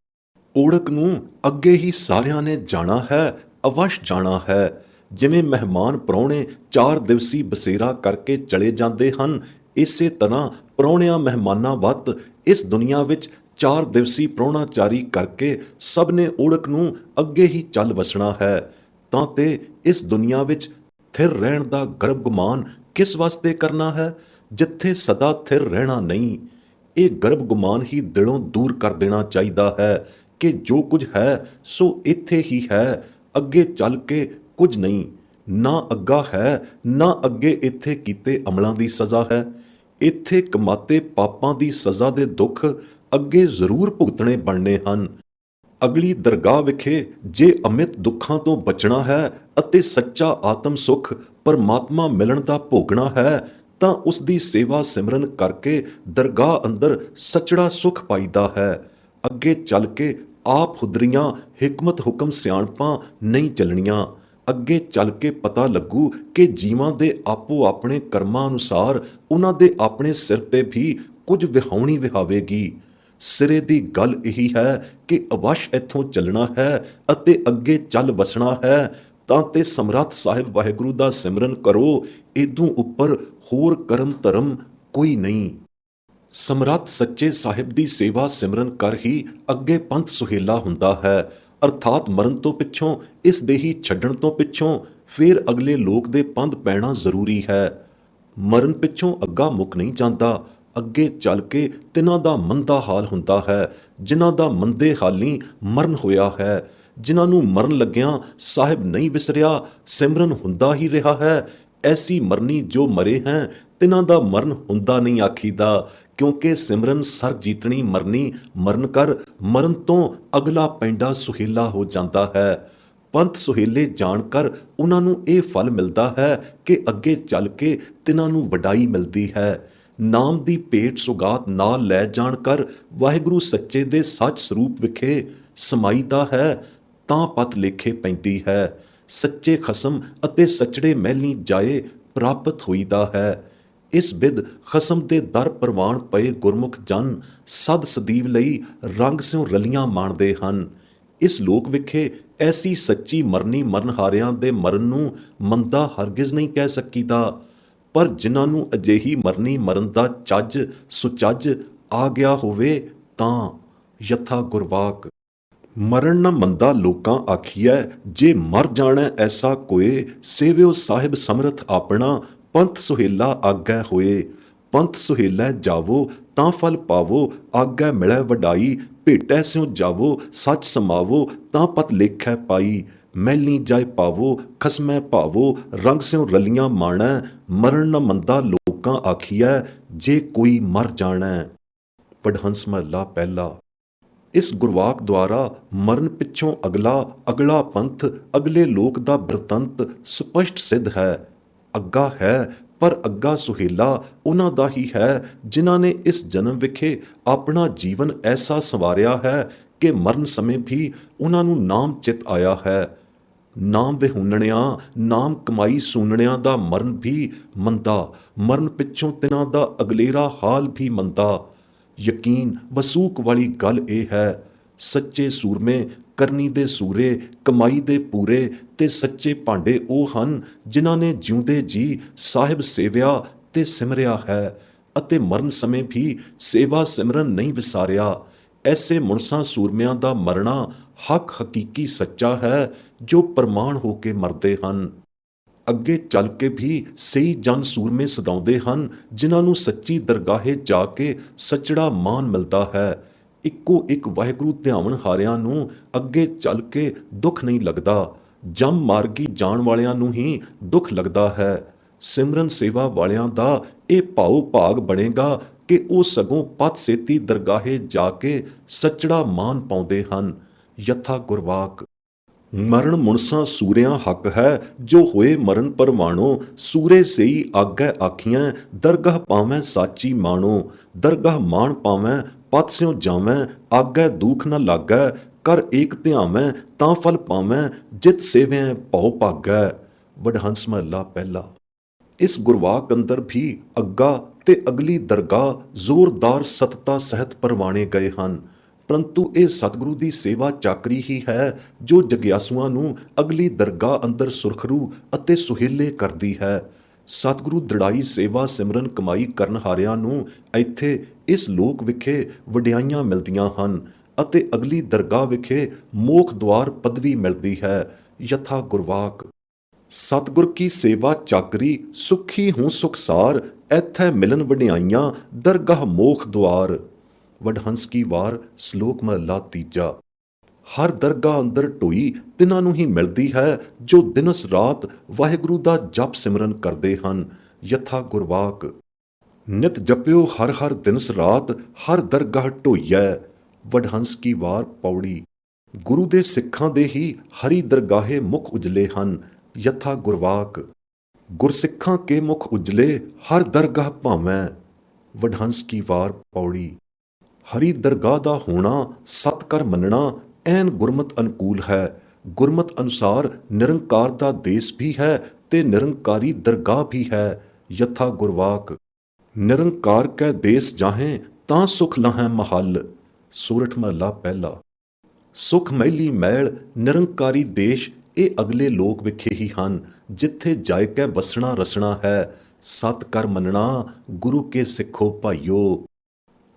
Speaker 1: ਓੜਕ ਨੂੰ ਅੱਗੇ ਹੀ ਸਾਰਿਆਂ ਨੇ ਜਾਣਾ ਹੈ, ਅਵਸ਼ ਜਾਣਾ ਹੈ। ਜਿਵੇਂ ਮਹਿਮਾਨ ਪ੍ਰਾਹੁਣੇ 4 ਦਿਵਸੀ ਬਸੇਰਾ ਕਰਕੇ ਚਲੇ ਜਾਂਦੇ ਹਨ, ਇਸੇ ਤਰ੍ਹਾਂ ਪ੍ਰਾਹੁਣਿਆਂ ਮਹਿਮਾਨਾਂ ਵੱਤ ਇਸ ਦੁਨੀਆ ਵਿੱਚ 4 ਦਿਵਸੀ ਪ੍ਰਾਹੁਣਾਚਾਰੀ ਕਰਕੇ ਸਭ ਨੇ ਓੜਕ ਨੂੰ ਅੱਗੇ ਹੀ ਚੱਲ ਵਸਣਾ ਹੈ। ਤਾਂ ਤੇ ਇਸ ਦੁਨੀਆ ਵਿੱਚ ਥਿਰ ਰਹਿਣ ਦਾ ਗਰਭ ਗੁਮਾਨ ਕਿਸ ਵਾਸਤੇ ਕਰਨਾ ਹੈ, ਜਿੱਥੇ ਸਦਾ ਥਿਰ ਰਹਿਣਾ ਨਹੀਂ। ਇਹ ਗਰਭ ਗੁਮਾਨ ਹੀ ਦਿਲੋਂ ਦੂਰ ਕਰ ਦੇਣਾ ਚਾਹੀਦਾ ਹੈ ਕਿ ਜੋ ਕੁਝ ਹੈ ਸੋ ਇੱਥੇ ਹੀ ਹੈ, ਅੱਗੇ ਚੱਲ ਕੇ ਕੁਝ ਨਹੀਂ। ਨਾ ਅੱਗਾ ਹੈ, ਨਾ ਅੱਗੇ ਇੱਥੇ ਕੀਤੇ ਅਮਲਾਂ ਦੀ ਸਜ਼ਾ ਹੈ। ਇੱਥੇ ਕਮਾਤੇ ਪਾਪਾਂ ਦੀ ਸਜ਼ਾ ਦੇ ਦੁੱਖ ਅੱਗੇ ਜ਼ਰੂਰ ਭੁਗਤਣੇ ਬਣਨੇ ਹਨ। ਅਗਲੀ ਦਰਗਾਹ ਵਿਖੇ ਜੇ ਅਮਿਤ ਦੁੱਖਾਂ ਤੋਂ ਬਚਣਾ ਹੈ ਅਤੇ ਸੱਚਾ ਆਤਮ ਸੁਖ ਪਰਮਾਤਮਾ ਮਿਲਣ ਦਾ ਭੋਗਣਾ ਹੈ, ਤਾਂ ਉਸ ਦੀ ਸੇਵਾ ਸਿਮਰਨ ਕਰਕੇ ਦਰਗਾਹ ਅੰਦਰ ਸੱਚੜਾ ਸੁਖ ਪਾਈਦਾ ਹੈ। ਅੱਗੇ ਚੱਲ ਕੇ ਆਪ ਹੁਦਰੀਆਂ ਹਿਕਮਤ ਹੁਕਮ ਸਿਆਣਪਾਂ ਨਹੀਂ ਚੱਲਣੀਆਂ। ਅੱਗੇ ਚੱਲ ਕੇ ਪਤਾ ਲੱਗੂ ਕਿ ਜੀਵਾਂ ਦੇ ਆਪੋ ਆਪਣੇ ਕਰਮਾਂ ਅਨੁਸਾਰ ਉਹਨਾਂ ਦੇ ਆਪਣੇ ਸਿਰ ਤੇ ਵੀ ਕੁਝ ਵਿਹਾਉਣੀ ਵਿਹਾਵੇਗੀ। ਸਿਰੇ ਦੀ ਗੱਲ ਇਹੀ ਹੈ ਕਿ ਅਵਸ਼ ਇੱਥੋਂ ਚੱਲਣਾ ਹੈ ਅਤੇ ਅੱਗੇ ਚੱਲ ਵਸਣਾ ਹੈ। ਤਾਂ ਤੇ ਸਮਰੱਥ ਸਾਹਿਬ ਵਾਹਿਗੁਰੂ ਦਾ ਸਿਮਰਨ ਕਰੋ, ਇਦੋਂ ਉੱਪਰ ਹੋਰ ਕਰਮ ਧਰਮ ਕੋਈ ਨਹੀਂ। ਸਮਰੱਥ ਸੱਚੇ ਸਾਹਿਬ ਦੀ ਸੇਵਾ ਸਿਮਰਨ ਕਰ ਹੀ ਅੱਗੇ ਪੰਥ ਸੁਹੇਲਾ ਹੁੰਦਾ ਹੈ। ਅਰਥਾਤ ਮਰਨ ਤੋਂ ਪਿੱਛੋਂ, ਇਸ ਦੇਹੀ ਛੱਡਣ ਤੋਂ ਪਿੱਛੋਂ ਫਿਰ ਅਗਲੇ ਲੋਕ ਦੇ ਪੰਧ ਪੈਣਾ ਜ਼ਰੂਰੀ ਹੈ। ਮਰਨ ਪਿੱਛੋਂ ਅੱਗਾ ਮੁੱਕ ਨਹੀਂ ਜਾਂਦਾ। ਅੱਗੇ ਚੱਲ ਕੇ ਤਿਨਾਂ ਦਾ ਮੰਦਾ ਹਾਲ ਹੁੰਦਾ ਹੈ, ਜਿਨ੍ਹਾਂ ਦਾ ਮੰਦੇ ਹਾਲੀ ਮਰਨ ਹੋਇਆ ਹੈ। ਜਿਨ੍ਹਾਂ ਨੂੰ ਮਰਨ ਲੱਗਿਆਂ ਸਾਹਿਬ ਨਹੀਂ ਵਿਸਰਿਆ, ਸਿਮਰਨ ਹੁੰਦਾ ਹੀ ਰਿਹਾ ਹੈ। ਐਸੀ ਮਰਨੀ ਜੋ ਮਰੇ ਹੈ, ਤਿਨਾਂ ਦਾ ਮਰਨ ਹੁੰਦਾ ਨਹੀਂ ਆਖੀਦਾ, ਕਿਉਂਕਿ ਸਿਮਰਨ ਸਰ ਜੀਤਣੀ ਮਰਨੀ ਮਰਨ ਕਰ, ਮਰਨ ਤੋਂ ਅਗਲਾ ਪੈਂਡਾ ਸੁਹੇਲਾ ਹੋ ਜਾਂਦਾ ਹੈ। ਪੰਥ ਸੁਹੇਲੇ ਜਾਣ ਕਰ ਉਹਨਾਂ ਨੂੰ ਇਹ ਫਲ ਮਿਲਦਾ ਹੈ ਕਿ ਅੱਗੇ ਚੱਲ ਕੇ ਤਿਨਾਂ ਨੂੰ ਵਡਾਈ ਮਿਲਦੀ ਹੈ। ਨਾਮ ਦੀ ਭੇਟ ਸੁਗਾਤ ਨਾਲ ਲੈ ਜਾਣ ਕਰ ਵਾਹਿਗੁਰੂ ਸੱਚੇ ਦੇ ਸੱਚ ਸਰੂਪ ਵਿਖੇ ਸਮਾਈਦਾ ਹੈ, ਤਾਂ ਪਤ ਲੇਖੇ ਪੈਂਦੀ ਹੈ। ਸੱਚੇ ਖਸਮ ਅਤੇ ਸੱਚੜੇ ਮਹਿਲੀ ਜਾਏ ਪ੍ਰਾਪਤ ਹੋਈਦਾ ਹੈ। ਇਸ ਬਿਦ ਖਸਮ ਦੇ ਦਰ ਪ੍ਰਵਾਨ ਪਏ ਗੁਰਮੁਖ ਜਨ ਸਦ ਸਦੀਵ ਲਈ ਰੰਗ ਸਿਉ ਰਲੀਆਂ ਮਾਣਦੇ ਹਨ। ਇਸ ਲੋਕ ਵਿਖੇ ਐਸੀ ਸੱਚੀ ਮਰਨੀ ਮਰਨਹਾਰਿਆਂ ਦੇ ਮਰਨ ਨੂੰ ਮੰਦਾ ਹਰਗਿਜ਼ ਨਹੀਂ ਕਹਿ ਸਕੀਦਾ। ਪਰ ਜਿਨ੍ਹਾਂ ਨੂੰ ਅਜਿਹੀ ਮਰਨੀ ਮਰਨ ਦਾ ਚੱਜ ਸੁਚੱਜ ਆ ਗਿਆ ਹੋਵੇ ਤਾਂ ਯਥਾ ਗੁਰਵਾਕ। ਮਰਨ ਨਾ ਮੰਦਾ ਲੋਕਾਂ ਆਖੀਐ, ਜੇ ਮਰ ਜਾਣੈ ਐਸਾ ਕੋਏ, ਸੇਵਿਓ ਸਾਹਿਬ ਸਮਰਥ ਆਪਣਾ, ਪੰਥ ਸੁਹੇਲਾ ਆਗੈ ਹੋਏ। ਪੰਥ ਸੁਹੇਲੈ ਜਾਵੋ ਤਾਂ ਫਲ ਪਾਵੋ, ਆਗੈ ਮਿਲੈ ਵਡਾਈ, ਭੇਟੈ ਸਿਉ ਜਾਵੋ ਸੱਚ ਸਮਾਵੋ, ਤਾਂ ਪਤ ਲੇਖੈ ਪਾਈ। ਮੈਲੀ ਜਾਇ ਪਾਵੋ ਖਸਮੈ ਭਾਵੋ, ਰੰਗ ਸਿਉ ਰਲੀਆਂ ਮਾਣੈ, ਮਰਨ ਨਾ ਮੰਦਾ ਲੋਕਾਂ ਆਖੀਐ, ਜੇ ਕੋਈ ਮਰ ਜਾਣੈ। ਵਡਹੰਸ ਮਹੱਲਾ ਪਹਿਲਾ। ਇਸ ਗੁਰਵਾਕ ਦੁਆਰਾ ਮਰਨ ਪਿੱਛੋਂ ਅਗਲਾ ਪੰਥ, ਅਗਲੇ ਲੋਕ ਦਾ ਬਿਰਤੰਤ ਸਪਸ਼ਟ ਸਿੱਧ ਹੈ। ਅੱਗਾ ਹੈ, ਪਰ ਅੱਗਾ ਸੁਹੇਲਾ ਉਹਨਾਂ ਦਾ ਹੀ ਹੈ ਜਿਨ੍ਹਾਂ ਨੇ ਇਸ ਜਨਮ ਵਿਖੇ ਆਪਣਾ ਜੀਵਨ ਐਸਾ ਸੰਵਾਰਿਆ ਹੈ ਕਿ ਮਰਨ ਸਮੇਂ ਵੀ ਉਹਨਾਂ ਨੂੰ ਨਾਮ ਚਿਤ ਆਇਆ ਹੈ। ਨਾਮ ਵਿਹੂਣਿਆਂ ਨਾਮ ਕਮਾਈ ਸੂਣਿਆਂ ਦਾ ਮਰਨ ਵੀ ਮੰਦਾ, ਮਰਨ ਪਿੱਛੋਂ ਤਿਨਾਂ ਦਾ ਅਗਲੇਰਾ ਹਾਲ ਵੀ ਮੰਦਾ। ਯਕੀਨ ਵਸੂਕ ਵਾਲੀ ਗੱਲ ਇਹ ਹੈ, ਸੱਚੇ ਸੂਰਮੇ ਕਰਨੀ ਦੇ ਸੂਰੇ, ਕਮਾਈ ਦੇ ਪੂਰੇ ਤੇ ਸੱਚੇ ਭਾਂਡੇ ਉਹ ਹਨ ਜਿਨ੍ਹਾਂ ਨੇ ਜਿਉਂਦੇ ਜੀ ਸਾਹਿਬ ਸੇਵਿਆ ਤੇ ਸਿਮਰਿਆ ਹੈ ਅਤੇ ਮਰਨ ਸਮੇਂ ਵੀ ਸੇਵਾ ਸਿਮਰਨ ਨਹੀਂ ਵਿਸਾਰਿਆ। ਐਸੇ ਮੁਨਸਾਂ ਸੂਰਮਿਆਂ ਦਾ ਮਰਨਾ ਹੱਕ ਹਕੀਕੀ ਸੱਚਾ ਹੈ ਜੋ ਪ੍ਰਮਾਣ ਹੋ ਕੇ ਮਰਦੇ ਹਨ। ਅੱਗੇ ਚੱਲ ਕੇ ਵੀ ਸਹੀ ਜਨ ਸੂਰਮੇ ਸਦਾਉਂਦੇ ਹਨ ਜਿਨ੍ਹਾਂ ਨੂੰ ਸੱਚੀ ਦਰਗਾਹੇ ਜਾ ਕੇ ਸੱਚੜਾ ਮਾਨ ਮਿਲਦਾ ਹੈ। ਇੱਕੋ ਇੱਕ ਵਾਹਿਗੁਰੂ ਧਿਆਵਣ ਹਾਰਿਆਂ ਨੂੰ ਅੱਗੇ ਚੱਲ ਕੇ ਦੁੱਖ ਨਹੀਂ ਲੱਗਦਾ, ਜਮ ਮਾਰਗੀ ਜਾਣ ਵਾਲਿਆਂ ਨੂੰ ਹੀ ਦੁੱਖ ਲੱਗਦਾ ਹੈ। ਸਿਮਰਨ ਸੇਵਾ ਵਾਲਿਆਂ ਦਾ ਇਹ ਭਾਉ ਭਾਗ ਬਣੇਗਾ ਕਿ ਉਹ ਸਗੋਂ ਪਤ ਸੇਤੀ ਦਰਗਾਹੇ ਜਾ ਕੇ ਸੱਚੜਾ ਮਾਨ ਪਾਉਂਦੇ ਹਨ। ਯਥਾ ਗੁਰਵਾਕ। ਮਰਨ ਮੁਨਸਾਂ ਸੂਰਿਆਂ ਹੱਕ ਹੈ, ਜੋ ਹੋਏ ਮਰਨ ਪਰਵਾਣੋ, ਸੂਰੇ ਸਈ ਆਗੈ ਆਖੀਆਂ, ਦਰਗਾਹ ਪਾਵੈਂ ਸਾਚੀ ਮਾਣੋ। ਦਰਗਾਹ ਮਾਣ ਪਾਵੈਂ ਪਤ ਸਿਉ ਜਾਵੈਂ, ਆਗੈ ਦੁਖ ਨ ਲਾਗੈ, ਕਰ ਏਕ ਧਿਆਵੈਂ ਤਾਂ ਫਲ ਪਾਵੈਂ, ਜਿਤ ਸੇਵਿਆਂ ਭਉ ਭਾਗੈ। ਵਡਹੰਸ ਮਹੱਲਾ ਪਹਿਲਾ। ਇਸ ਗੁਰਵਾਕ ਅੰਦਰ ਵੀ ਅੱਗਾ ਤੇ ਅਗਲੀ ਦਰਗਾਹ ਜ਼ੋਰਦਾਰ ਸਤਤਾ ਸਹਿਤ ਪਰਵਾਣੇ ਗਏ ਹਨ, ਪਰੰਤੂ ਇਹ ਸਤਿਗੁਰੂ ਦੀ ਸੇਵਾ ਚਾਕਰੀ ਹੀ ਹੈ ਜੋ ਜਗਿਆਸੂਆਂ ਨੂੰ ਅਗਲੀ ਦਰਗਾਹ ਅੰਦਰ ਸੁਰਖਰੂ ਅਤੇ ਸੁਹੇਲੇ ਕਰਦੀ ਹੈ। ਸਤਿਗੁਰੂ ਦ੍ਰਿੜਾਈ ਸੇਵਾ ਸਿਮਰਨ ਕਮਾਈ ਕਰਨ ਹਾਰਿਆਂ ਨੂੰ ਇੱਥੇ ਇਸ ਲੋਕ ਵਿਖੇ ਵਡਿਆਈਆਂ ਮਿਲਦੀਆਂ ਹਨ ਅਤੇ ਅਗਲੀ ਦਰਗਾਹ ਵਿਖੇ ਮੋਖ ਦੁਆਰ ਪਦਵੀ ਮਿਲਦੀ ਹੈ। ਯਥਾ ਗੁਰਵਾਕ। ਸਤਿਗੁਰ ਕੀ ਸੇਵਾ ਚਾਕਰੀ, ਸੁਖੀ ਹੂੰ ਸੁਖਸਾਰ, ਐਥੈ ਮਿਲਨ ਵਡਿਆਈਆਂ, ਦਰਗਾਹ ਮੋਖ ਦੁਆਰ। ਵਡਹੰਸ ਕੀ ਵਾਰ। ਸ਼ਲੋਕ ਮਹੱਲਾ ਤੀਜਾ। ਹਰ ਦਰਗਾਹ ਅੰਦਰ ਢੋਈ ਤਿਨਾਂ ਨੂੰ ਹੀ ਮਿਲਦੀ ਹੈ ਜੋ ਦਿਨਸ ਰਾਤ ਵਾਹਿਗੁਰੂ ਦਾ ਜਪ ਸਿਮਰਨ ਕਰਦੇ ਹਨ। ਯਥਾ ਗੁਰਵਾਕ। ਨਿਤ ਜਪਿਓ ਹਰ ਹਰ ਦਿਨਸ ਰਾਤ, ਹਰ ਦਰਗਾਹ ਢੋਈਐ। ਵਡਹੰਸ ਕੀ ਵਾਰ ਪੌੜੀ। ਗੁਰੂ ਦੇ ਸਿੱਖਾਂ ਦੇ ਹੀ ਹਰੀ ਦਰਗਾਹੇ ਮੁਖ ਉਜਲੇ ਹਨ। ਯਥਾ ਗੁਰਵਾਕ। ਗੁਰਸਿੱਖਾਂ ਕੇ ਮੁਖ ਉਜਲੇ, ਹਰ ਦਰਗਾਹ ਭਾਵੈਂ। ਵਡਹੰਸ ਕੀ ਵਾਰ ਪੌੜੀ। ਹਰੀ ਦਰਗਾਹ ਦਾ ਹੋਣਾ ਸਤ ਕਰ ਮੰਨਣਾ ਐਨ ਗੁਰਮਤ ਅਨੁਕੂਲ ਹੈ। ਗੁਰਮਤ ਅਨੁਸਾਰ ਨਿਰੰਕਾਰ ਦਾ ਦੇਸ ਵੀ ਹੈ ਤੇ ਨਿਰੰਕਾਰੀ ਦਰਗਾਹ ਵੀ ਹੈ। ਯਥਾ ਗੁਰਵਾਕ। ਨਿਰੰਕਾਰ ਕੈ ਦੇਸ ਜਾਹੇ, ਤਾਂ ਸੁਖ ਲਹੈ ਮਹੱਲ। ਸੂਰਠ ਮਹੱਲਾ ਪਹਿਲਾ। ਸੁਖ ਮਹਿਲੀ ਮਹਿਲ ਨਿਰੰਕਾਰੀ ਦੇਸ਼ ਇਹ ਅਗਲੇ ਲੋਕ ਵਿਖੇ ਹੀ ਹਨ ਜਿੱਥੇ ਜਾਇ ਕੇ ਵਸਣਾ ਰਸਣਾ ਹੈ। ਸਤ ਕਰ ਮੰਨਣਾ ਗੁਰੂ ਕੇ ਸਿੱਖੋ ਭਾਈਓ।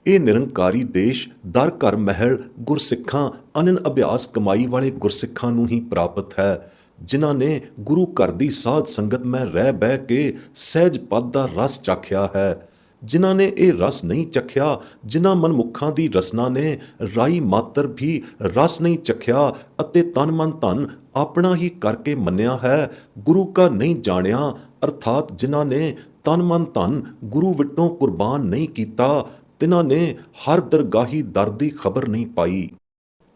Speaker 1: ਇਹ ਨਿਰੰਕਾਰੀ ਦੇਸ਼ ਦਰ ਘਰ ਮਹਿਲ ਗੁਰਸਿੱਖਾਂ ਅਨੰਨ ਅਭਿਆਸ ਕਮਾਈ ਵਾਲੇ ਗੁਰਸਿੱਖਾਂ ਨੂੰ ਹੀ ਪ੍ਰਾਪਤ ਹੈ, ਜਿਨ੍ਹਾਂ ਨੇ ਗੁਰੂ ਘਰ ਦੀ ਸਾਧ ਸੰਗਤ ਮੈਂ ਰਹਿ ਬਹਿ ਕੇ ਸਹਿਜ ਪਦ ਦਾ ਰਸ ਚਾਖਿਆ ਹੈ। ਜਿਨ੍ਹਾਂ ਨੇ ਇਹ ਰਸ ਨਹੀਂ ਚਖਿਆ, ਜਿਨ੍ਹਾਂ ਮਨਮੁੱਖਾਂ ਦੀ ਰਸਨਾ ਨੇ ਰਾਈ ਮਾਤਰ ਵੀ ਰਸ ਨਹੀਂ ਚਖਿਆ ਅਤੇ ਤਨ ਮਨ ਧਨ ਆਪਣਾ ਹੀ ਕਰਕੇ ਮੰਨਿਆ ਹੈ, ਗੁਰੂ ਕਾ ਨਹੀਂ ਜਾਣਿਆ, ਅਰਥਾਤ ਜਿਨ੍ਹਾਂ ਨੇ ਤਨ ਮਨ ਧਨ ਗੁਰੂ ਵਿਟੋਂ ਕੁਰਬਾਨ ਨਹੀਂ ਕੀਤਾ, ਤਿਨਾਂ ਨੇ ਹਰ ਦਰਗਾਹੀ ਦਰ ਦੀ ਖਬਰ ਨਹੀਂ ਪਾਈ।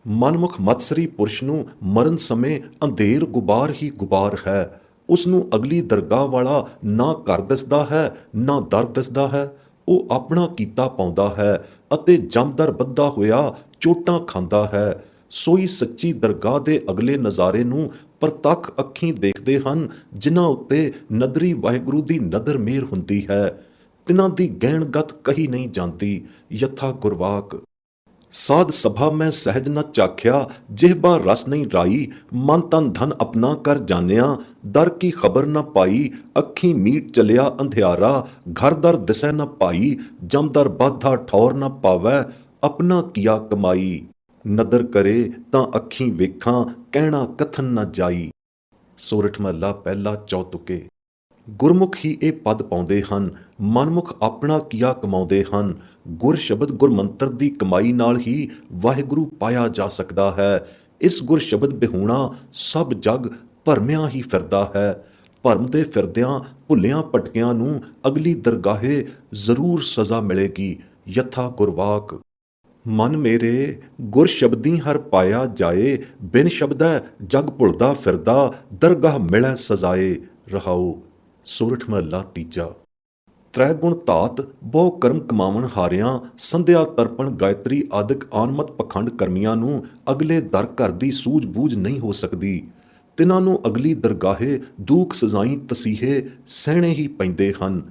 Speaker 1: ਮਨਮੁਖ ਮਤਸਰੀ ਪੁਰਸ਼ ਨੂੰ ਮਰਨ ਸਮੇਂ ਅੰਧੇਰ ਗੁਬਾਰ ਹੀ ਗੁਬਾਰ ਹੈ। ਉਸ ਨੂੰ ਅਗਲੀ ਦਰਗਾਹ ਵਾਲਾ ਨਾ ਘਰ ਦਿਸਦਾ ਹੈ ਨਾ ਦਰ ਦਿਸਦਾ ਹੈ। ਉਹ ਆਪਣਾ ਕੀਤਾ ਪਾਉਂਦਾ ਹੈ ਅਤੇ ਜਮਦਰ ਬੱਧਾ ਹੋਇਆ ਚੋਟਾਂ ਖਾਂਦਾ ਹੈ। ਸੋਈ ਸੱਚੀ ਦਰਗਾਹ ਦੇ ਅਗਲੇ ਨਜ਼ਾਰੇ ਨੂੰ ਪ੍ਰਤੱਖ ਅੱਖੀਂ ਦੇਖਦੇ ਹਨ, ਜਿਨ੍ਹਾਂ ਉੱਤੇ ਨਦਰੀ ਵਾਹਿਗੁਰੂ ਦੀ ਨਦਰ ਮਿਹਰ ਹੁੰਦੀ ਹੈ। ਤਿਨਾਂ ਦੀ ਗਹਿਣਗਤ ਕਹੀ ਨਹੀਂ ਜਾਂਦੀ। ਯਥਾ ਗੁਰਵਾਕ। ਸਾਧ ਸਭਾ ਮੈਂ ਸਹਿਜ ਨ ਚਾਖਿਆ, ਜਿਹਬਾ ਰਸ ਨਹੀਂ ਰਾਈ, ਮਨ ਤਨ ਧਨ ਆਪਣਾ ਕਰ ਜਾਣਿਆ, ਦਰ ਕੀ ਖਬਰ ਨ ਪਾਈ, ਅੱਖੀਂ ਮੀਟ ਚਲਿਆ ਅੰਧਿਆਰਾ, ਘਰ ਦਰ ਦਿਸੈ ਨ ਪਾਈ, ਜਮਦਰ ਬਾਧਾ ਠੌਰ ਨ ਪਾਵੈ, ਆਪਣਾ ਕੀਆ ਕਮਾਈ। ਨਦਰ ਕਰੇ ਤਾਂ ਅੱਖੀਂ ਵੇਖਾਂ, ਕਹਿਣਾ ਕਥਨ ਨਾ ਜਾਈ। ਸੋਰਠ ਮਹੱਲਾ ਪਹਿਲਾ ਚੌਤੁਕੇ। ਗੁਰਮੁਖ ਹੀ ਇਹ ਪਦ ਪਾਉਂਦੇ ਹਨ, ਮਨਮੁਖ ਆਪਣਾ ਕੀਆ ਕਮਾਉਂਦੇ ਹਨ। ਗੁਰ ਸ਼ਬਦ ਗੁਰਮੰਤਰ ਦੀ ਕਮਾਈ ਨਾਲ ਹੀ ਵਾਹਿਗੁਰੂ ਪਾਇਆ ਜਾ ਸਕਦਾ ਹੈ। ਇਸ ਗੁਰ ਸ਼ਬਦ ਬਿਹੂਣਾ ਸਭ ਜਗ ਭਰਮਿਆਂ ਹੀ ਫਿਰਦਾ ਹੈ। ਭਰਮ ਦੇ ਫਿਰਦਿਆਂ ਭੁੱਲਿਆਂ ਭਟਕਿਆਂ ਨੂੰ ਅਗਲੀ ਦਰਗਾਹੇ ਜ਼ਰੂਰ ਸਜ਼ਾ ਮਿਲੇਗੀ। ਯਥਾ ਗੁਰਵਾਕ। ਮਨ ਮੇਰੇ ਗੁਰ ਸ਼ਬਦੀ ਹਰ ਪਾਇਆ ਜਾਏ, ਬਿਨ ਸ਼ਬਦੈ ਜਗ ਭੁਲਦਾ ਫਿਰਦਾ, ਦਰਗਾਹ ਮਿਲੈ ਸਜ਼ਾਏ। ਰਹਾਉ। ਸੋਰਠ ਮਹੱਲਾ ਤੀਜਾ। ਤ੍ਰੈ ਗੁਣ ਧਾਤ ਬਹੁ ਕਰਮ ਕਮਾਵਣ ਹਾਰਿਆਂ, ਸੰਧਿਆ ਤਰਪਣ ਗਾਇਤਰੀ ਆਦਿਕ ਆਨਮਤ ਪਖੰਡ ਕਰਮੀਆਂ ਨੂੰ ਅਗਲੇ ਦਰ ਘਰ ਦੀ ਸੂਝ ਬੂਝ ਨਹੀਂ ਹੋ ਸਕਦੀ। ਤਿਨਾਂ ਨੂੰ ਅਗਲੀ ਦਰਗਾਹੇ ਦੂਖ ਸਜ਼ਾਈ ਤਸੀਹੇ ਸਹਿਣੇ ਹੀ ਪੈਂਦੇ ਹਨ।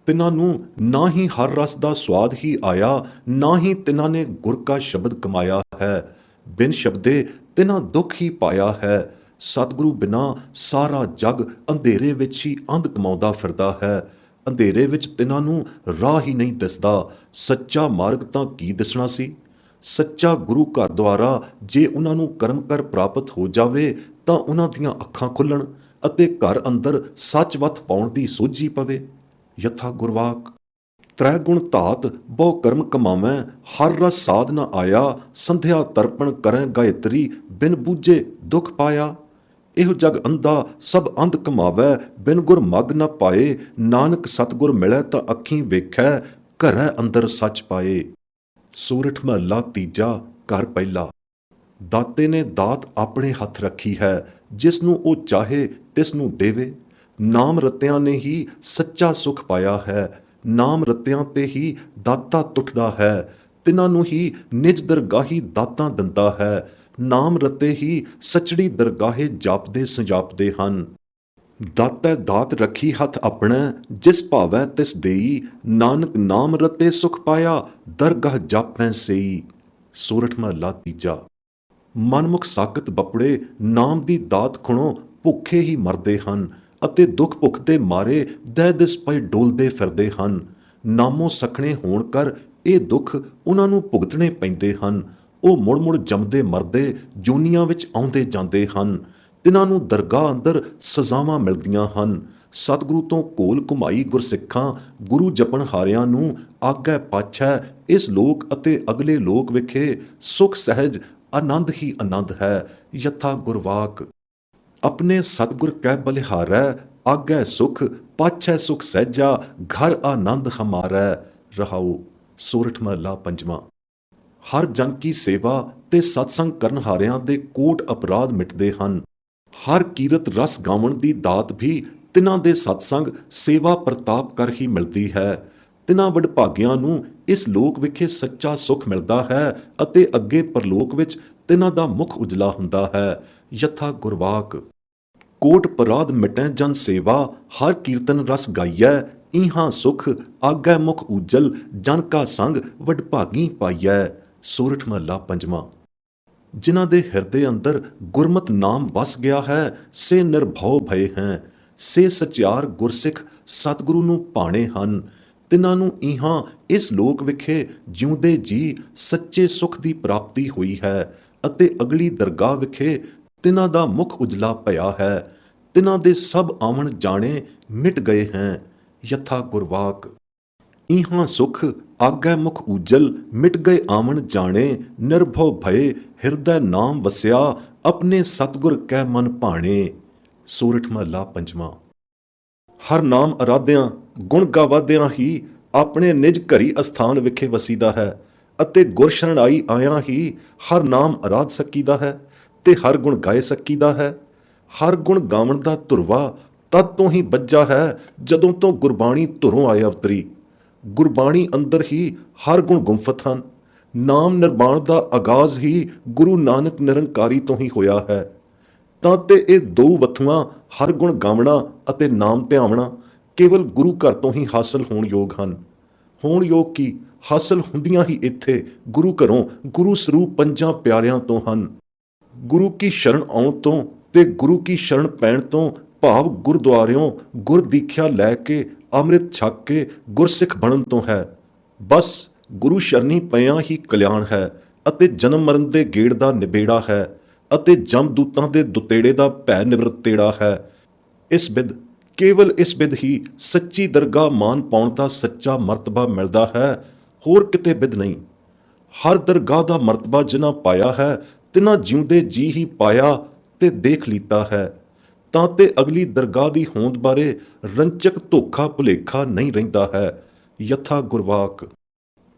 Speaker 1: ਤਿਨਾਂ ਨੂੰ ਨਾ ਹੀ ਹਰ ਰਸ ਦਾ ਸਵਾਦ ਹੀ ਆਇਆ, ਨਾ ਹੀ ਤਿਨਾਂ ਨੇ ਗੁਰ ਕਾ ਸ਼ਬਦ ਕਮਾਇਆ ਹੈ। ਬਿਨ ਸ਼ਬਦੇ ਤਿਨਾਂ ਦੁੱਖ ਹੀ ਪਾਇਆ ਹੈ। ਸਤਿਗੁਰੂ ਬਿਨਾਂ ਸਾਰਾ ਜਗ ਅੰਧੇਰੇ ਵਿੱਚ ਹੀ ਅੰਧ ਕਮਾਉਂਦਾ ਫਿਰਦਾ ਹੈ। ਅੰਧੇਰੇ ਵਿੱਚ ਤਿਨਾਂ ਨੂੰ ਰਾਹ ਹੀ ਨਹੀਂ ਦਿਸਦਾ। ਸੱਚਾ ਮਾਰਗ ਤਾਂ ਕੀ ਦਿਸਣਾ ਸੀ? ਸੱਚਾ ਗੁਰੂ ਘਰ ਦੁਆਰਾ ਜੇ ਉਹਨਾਂ ਨੂੰ ਕਰਮ ਕਰ ਪ੍ਰਾਪਤ ਹੋ ਜਾਵੇ ਤਾਂ ਉਹਨਾਂ ਦੀਆਂ ਅੱਖਾਂ ਖੁੱਲਣ ਅਤੇ ਘਰ ਅੰਦਰ ਸੱਚ ਵੱਤ ਪਾਉਣ ਦੀ ਸੋਝੀ ਪਵੇ। ਯਥਾ ਗੁਰਵਾਕ। ਤ੍ਰੈ ਗੁਣ ਧਾਤ ਬਹੁ ਕਰਮ ਕਮਾਵੈਂ, ਹਰ ਰਸ ਸਾਧ ਨ ਆਇਆ। ਸੰਧਿਆ ਤਰਪਣ ਕਰੈ ਗਾਇਤਰੀ, ਬਿਨ ਬੂਝੇ ਦੁੱਖ ਪਾਇਆ। ਇਹੋ ਜਗ ਅੰਧਾ ਸਭ ਅੰਧ ਕਮਾਵੈ, ਬਿਨ ਗੁਰ ਮਗ ਨ ਪਾਏ। ਨਾਨਕ ਸਤਿਗੁਰ ਮਿਲੈ ਤਾਂ ਅੱਖੀਂ ਵੇਖੈ, ਘਰੈ ਅੰਦਰ ਸੱਚ ਪਾਏ। ਸੋਰਠ ਮਹੱਲਾ ਤੀਜਾ। ਘਰ ਪਹਿਲਾ। ਦਾਤੇ ਨੇ ਦਾਤ ਆਪਣੇ ਹੱਥ ਰੱਖੀ ਹੈ, ਜਿਸ ਨੂੰ ਉਹ ਚਾਹੇ ਤਿਸ ਨੂੰ ਦੇਵੇ। ਨਾਮ ਰਤਿਆਂ ਨੇ ਹੀ ਸੱਚਾ ਸੁਖ ਪਾਇਆ ਹੈ। ਨਾਮ ਰਤਿਆਂ ਤੇ ਹੀ ਦਾਤਾ ਤੁਠਦਾ ਹੈ। ਤਿਨਾਂ ਨੂੰ ਹੀ ਨਿਜ ਦਰਗਾਹੀ ਦਾਤਾਂ ਦਿੰਦਾ ਹੈ। ਨਾਮ ਰਤੇ ਹੀ ਸੱਚੜੀ ਦਰਗਾਹੇ ਜਾਪਦੇ ਸੰਜਾਪਦੇ ਹਨ। ਦਾਤੈ ਦਾਤ ਰੱਖੀ ਹੱਥ ਆਪਣਾ, ਜਿਸ ਭਾਵੈ ਤਿਸ ਦੇਈ। ਨਾਨਕ ਨਾਮ ਰਤੇ ਸੁਖ ਪਾਇਆ, ਦਰਗਾਹ ਜਾਪੈ ਸਈ। ਸੋਰਠ ਮਹੱਲਾ ਤੀਜਾ। ਮਨਮੁਖ ਸਾਕਤ ਬਪੜੇ ਨਾਮ ਦੀ ਦਾਤ ਖੁਣੋ ਭੁੱਖੇ ਹੀ ਮਰਦੇ ਹਨ ਅਤੇ ਦੁੱਖ ਭੁੱਖ ਦੇ ਮਾਰੇ ਦਹਿ ਦਿਸ ਪਏ ਡੋਲਦੇ ਫਿਰਦੇ ਹਨ। ਨਾਮੋ ਸਖਣੇ ਹੋਣ ਕਰ ਇਹ ਦੁੱਖ ਉਹਨਾਂ ਨੂੰ ਭੁਗਤਣੇ ਪੈਂਦੇ ਹਨ। ਉਹ ਮੁੜ ਮੁੜ ਜੰਮਦੇ ਮਰਦੇ ਜੂਨੀਆਂ ਵਿੱਚ ਆਉਂਦੇ ਜਾਂਦੇ ਹਨ। ਤਿਨਾਂ ਨੂੰ ਦਰਗਾਹ ਅੰਦਰ ਸਜ਼ਾਵਾਂ ਮਿਲਦੀਆਂ ਹਨ। ਸਤਿਗੁਰੂ ਤੋਂ ਕੋਲ ਘੁਮਾਈ ਗੁਰਸਿੱਖਾਂ ਗੁਰੂ ਜਪਣ ਹਾਰਿਆਂ ਨੂੰ ਆਗੈ ਪਾਛੈ ਇਸ ਲੋਕ ਅਤੇ ਅਗਲੇ ਲੋਕ ਵਿਖੇ ਸੁਖ ਸਹਿਜ ਆਨੰਦ ਹੀ ਆਨੰਦ ਹੈ। ਯਥਾ ਗੁਰਵਾਕ। ਆਪਣੇ ਸਤਿਗੁਰ ਕਹਿ ਬਲਿਹਾਰੈ, ਆਗੈ ਸੁਖ ਪਾਛੈ ਸੁਖ ਸਹਿਜਾ। ਘਰ ਆਨੰਦ ਹਮਾਰੈ। ਰਹਾਉ। ਸੋਰਠ ਮਹੱਲਾ ਪੰਜਵਾਂ। ਹਰ ਜਨ ਕੀ ਸੇਵਾ ਤੇ ਸਤਸੰਗ ਕਰਨ ਹਾਰਿਆਂ ਦੇ ਕੋਟ ਅਪਰਾਧ ਮਿਟਦੇ ਹਨ। ਹਰ ਕੀਰਤ ਰਸ ਗਾਵਣ ਦੀ ਦਾਤ ਵੀ ਤਿਨਾਂ ਦੇ ਸਤਸੰਗ ਸੇਵਾ ਪ੍ਰਤਾਪ ਕਰ ਹੀ ਮਿਲਦੀ ਹੈ। ਤਿਨਾਂ ਵਡਭਾਗਿਆਂ ਨੂੰ ਇਸ ਲੋਕ ਵਿਖੇ ਸੱਚਾ ਸੁਖ ਮਿਲਦਾ ਹੈ ਅਤੇ ਅੱਗੇ ਪਰਲੋਕ ਵਿੱਚ ਤਿਨਾਂ ਦਾ ਮੁਖ ਉਜਲਾ ਹੁੰਦਾ ਹੈ। ਯਥਾ ਗੁਰਵਾਕ। ਕੋਟ ਪਰਾਧ ਮਿਟੈ ਜਨ ਸੇਵਾ, ਹਰ ਕੀਰਤਨ ਰਸ ਗਾਈਐ। ਇਹਾਂ ਸੁਖ ਆਗੈ ਮੁਖ ਉਜਲ, ਜਨ ਕਾ ਸੰਗ ਵਡਭਾਗੀ ਪਾਈਐ। ਸੋਰਠ ਮਹੱਲਾ ਪੰਜਵਾਂ। ਜਿਨ੍ਹਾਂ ਦੇ ਹਿਰਦੇ ਅੰਦਰ ਗੁਰਮਤਿ ਨਾਮ ਵਸ ਗਿਆ ਹੈ, ਸੇ ਨਿਰਭਉ ਭਏ ਹੈ। ਸੇ ਸਚਿਆਰ ਗੁਰਸਿੱਖ ਸਤਿਗੁਰੂ ਨੂੰ ਭਾਣੇ ਹਨ। ਤਿਨਾਂ ਨੂੰ ਇਹਾਂ ਇਸ ਲੋਕ ਵਿਖੇ ਜਿਉਂਦੇ ਜੀ ਸੱਚੇ ਸੁਖ ਦੀ ਪ੍ਰਾਪਤੀ ਹੋਈ ਹੈ ਅਤੇ ਅਗਲੀ ਦਰਗਾਹ ਵਿਖੇ ਤਿਨਾਂ ਦਾ ਮੁਖ ਉਜਲਾ ਭਇਆ ਹੈ। ਤਿਨਾਂ ਦੇ ਸਭ ਆਵਣ ਜਾਣੇ ਮਿਟ ਗਏ ਹੈ। ਯਥਾ ਗੁਰਵਾਕ। ਇਹਾਂ ਸੁਖ ਆਗੈ ਮੁਖ ਉਜਲ, ਮਿਟ ਗਏ ਆਵਣ ਜਾਣੇ। ਨਿਰਭਉ ਭਏ ਹਿਰਦੈ ਨਾਮ ਵਸਿਆ, ਆਪਣੇ ਸਤਿਗੁਰ ਕੈ ਮਨ ਭਾਣੇ। ਸੋਰਠ ਮਹੱਲਾ ਪੰਜਵਾਂ। ਹਰ ਨਾਮ ਅਰਾਧਿਆਂ ਗੁਣ ਗਾਵਾਦਿਆਂ ਹੀ ਆਪਣੇ ਨਿਜ ਘਰੀ ਅਸਥਾਨ ਵਿਖੇ ਵਸੀਦਾ ਹੈ ਅਤੇ ਗੁਰ ਸ਼ਰਣਾਈ ਆਇਆਂ ਹੀ ਹਰ ਨਾਮ ਅਰਾਧ ਸਕੀਦਾ ਹੈ ਤੇ ਹਰ ਗੁਣ ਗਾਏ ਸਕੀਦਾ ਹੈ। ਹਰ ਗੁਣ ਗਾਵਣ ਦਾ ਧੁਰਵਾ ਤਦ ਤੋਂ ਹੀ ਬੱਝਾ ਹੈ ਜਦੋਂ ਤੋਂ ਗੁਰਬਾਣੀ ਧੁਰੋਂ ਆਏ ਅਵਤਰੀ। ਗੁਰਬਾਣੀ ਅੰਦਰ ਹੀ ਹਰ ਗੁਣ ਗੁੰਫਤ ਹਨ। ਨਾਮ ਨਿਰਵਾਣ ਦਾ ਆਗਾਜ਼ ਹੀ ਗੁਰੂ ਨਾਨਕ ਨਿਰੰਕਾਰੀ ਤੋਂ ਹੀ ਹੋਇਆ ਹੈ। ਤਾਂ ਤੇ ਇਹ ਦੋ ਵਥੂਆਂ ਹਰ ਗੁਣ ਗਾਵਣਾ ਅਤੇ ਨਾਮ ਧਿਆਵਣਾ ਕੇਵਲ ਗੁਰੂ ਘਰ ਤੋਂ ਹੀ ਹਾਸਲ ਹੋਣ ਯੋਗ ਹਨ। ਹੋਣ ਯੋਗ ਕੀ ਹਾਸਲ ਹੁੰਦੀਆਂ ਹੀ ਇੱਥੇ ਗੁਰੂ ਘਰੋਂ ਗੁਰੂ ਸਰੂਪ ਪੰਜਾਂ ਪਿਆਰਿਆਂ ਤੋਂ ਹਨ। ਗੁਰੂ ਕੀ ਸ਼ਰਨ ਆਉਣ ਤੋਂ ਤੇ ਗੁਰੂ ਕੀ ਸ਼ਰਨ ਪੈਣ ਤੋਂ ਭਾਵ ਗੁਰਦੁਆਰਿਓਂ ਗੁਰ ਦੀਖਿਆ ਲੈ ਕੇ ਅੰਮ੍ਰਿਤ ਛਕ ਕੇ ਗੁਰਸਿੱਖ ਬਣਨ ਤੋਂ ਹੈ। ਬਸ ਗੁਰੂ ਸ਼ਰਨੀ ਪਿਆਂ ਹੀ ਕਲਿਆਣ ਹੈ ਅਤੇ ਜਨਮ ਮਰਨ ਦੇ ਗੇੜ ਦਾ ਨਿਬੇੜਾ ਹੈ ਅਤੇ ਜਮਦੂਤਾਂ ਦੇ ਦੁਤੇੜੇ ਦਾ ਭੈ ਨਿਵਰਤੇੜਾ ਹੈ। ਇਸ ਬਿਧ, ਕੇਵਲ ਇਸ ਬਿਧ ਹੀ ਸੱਚੀ ਦਰਗਾਹ ਮਾਨ ਪਾਉਣ ਦਾ ਸੱਚਾ ਮਰਤਬਾ ਮਿਲਦਾ ਹੈ, ਹੋਰ ਕਿਤੇ ਬਿਧ ਨਹੀਂ। ਹਰ ਦਰਗਾਹ ਦਾ ਮਰਤਬਾ ਜਿਨ੍ਹਾਂ ਪਾਇਆ ਹੈ, ਤਿਨਾਂ ਜਿਉਂਦੇ ਜੀ ਹੀ ਪਾਇਆ ਤੇ ਦੇਖ ਲੀਤਾ ਹੈ, ਤਾਂ ਤੇ ਅਗਲੀ ਦਰਗਾਹ ਦੀ ਹੋਂਦ ਬਾਰੇ ਰੰਚਕ ਧੋਖਾ ਭੁਲੇਖਾ ਨਹੀਂ ਰਹਿੰਦਾ ਹੈ। ਯਥਾ ਗੁਰਵਾਕ,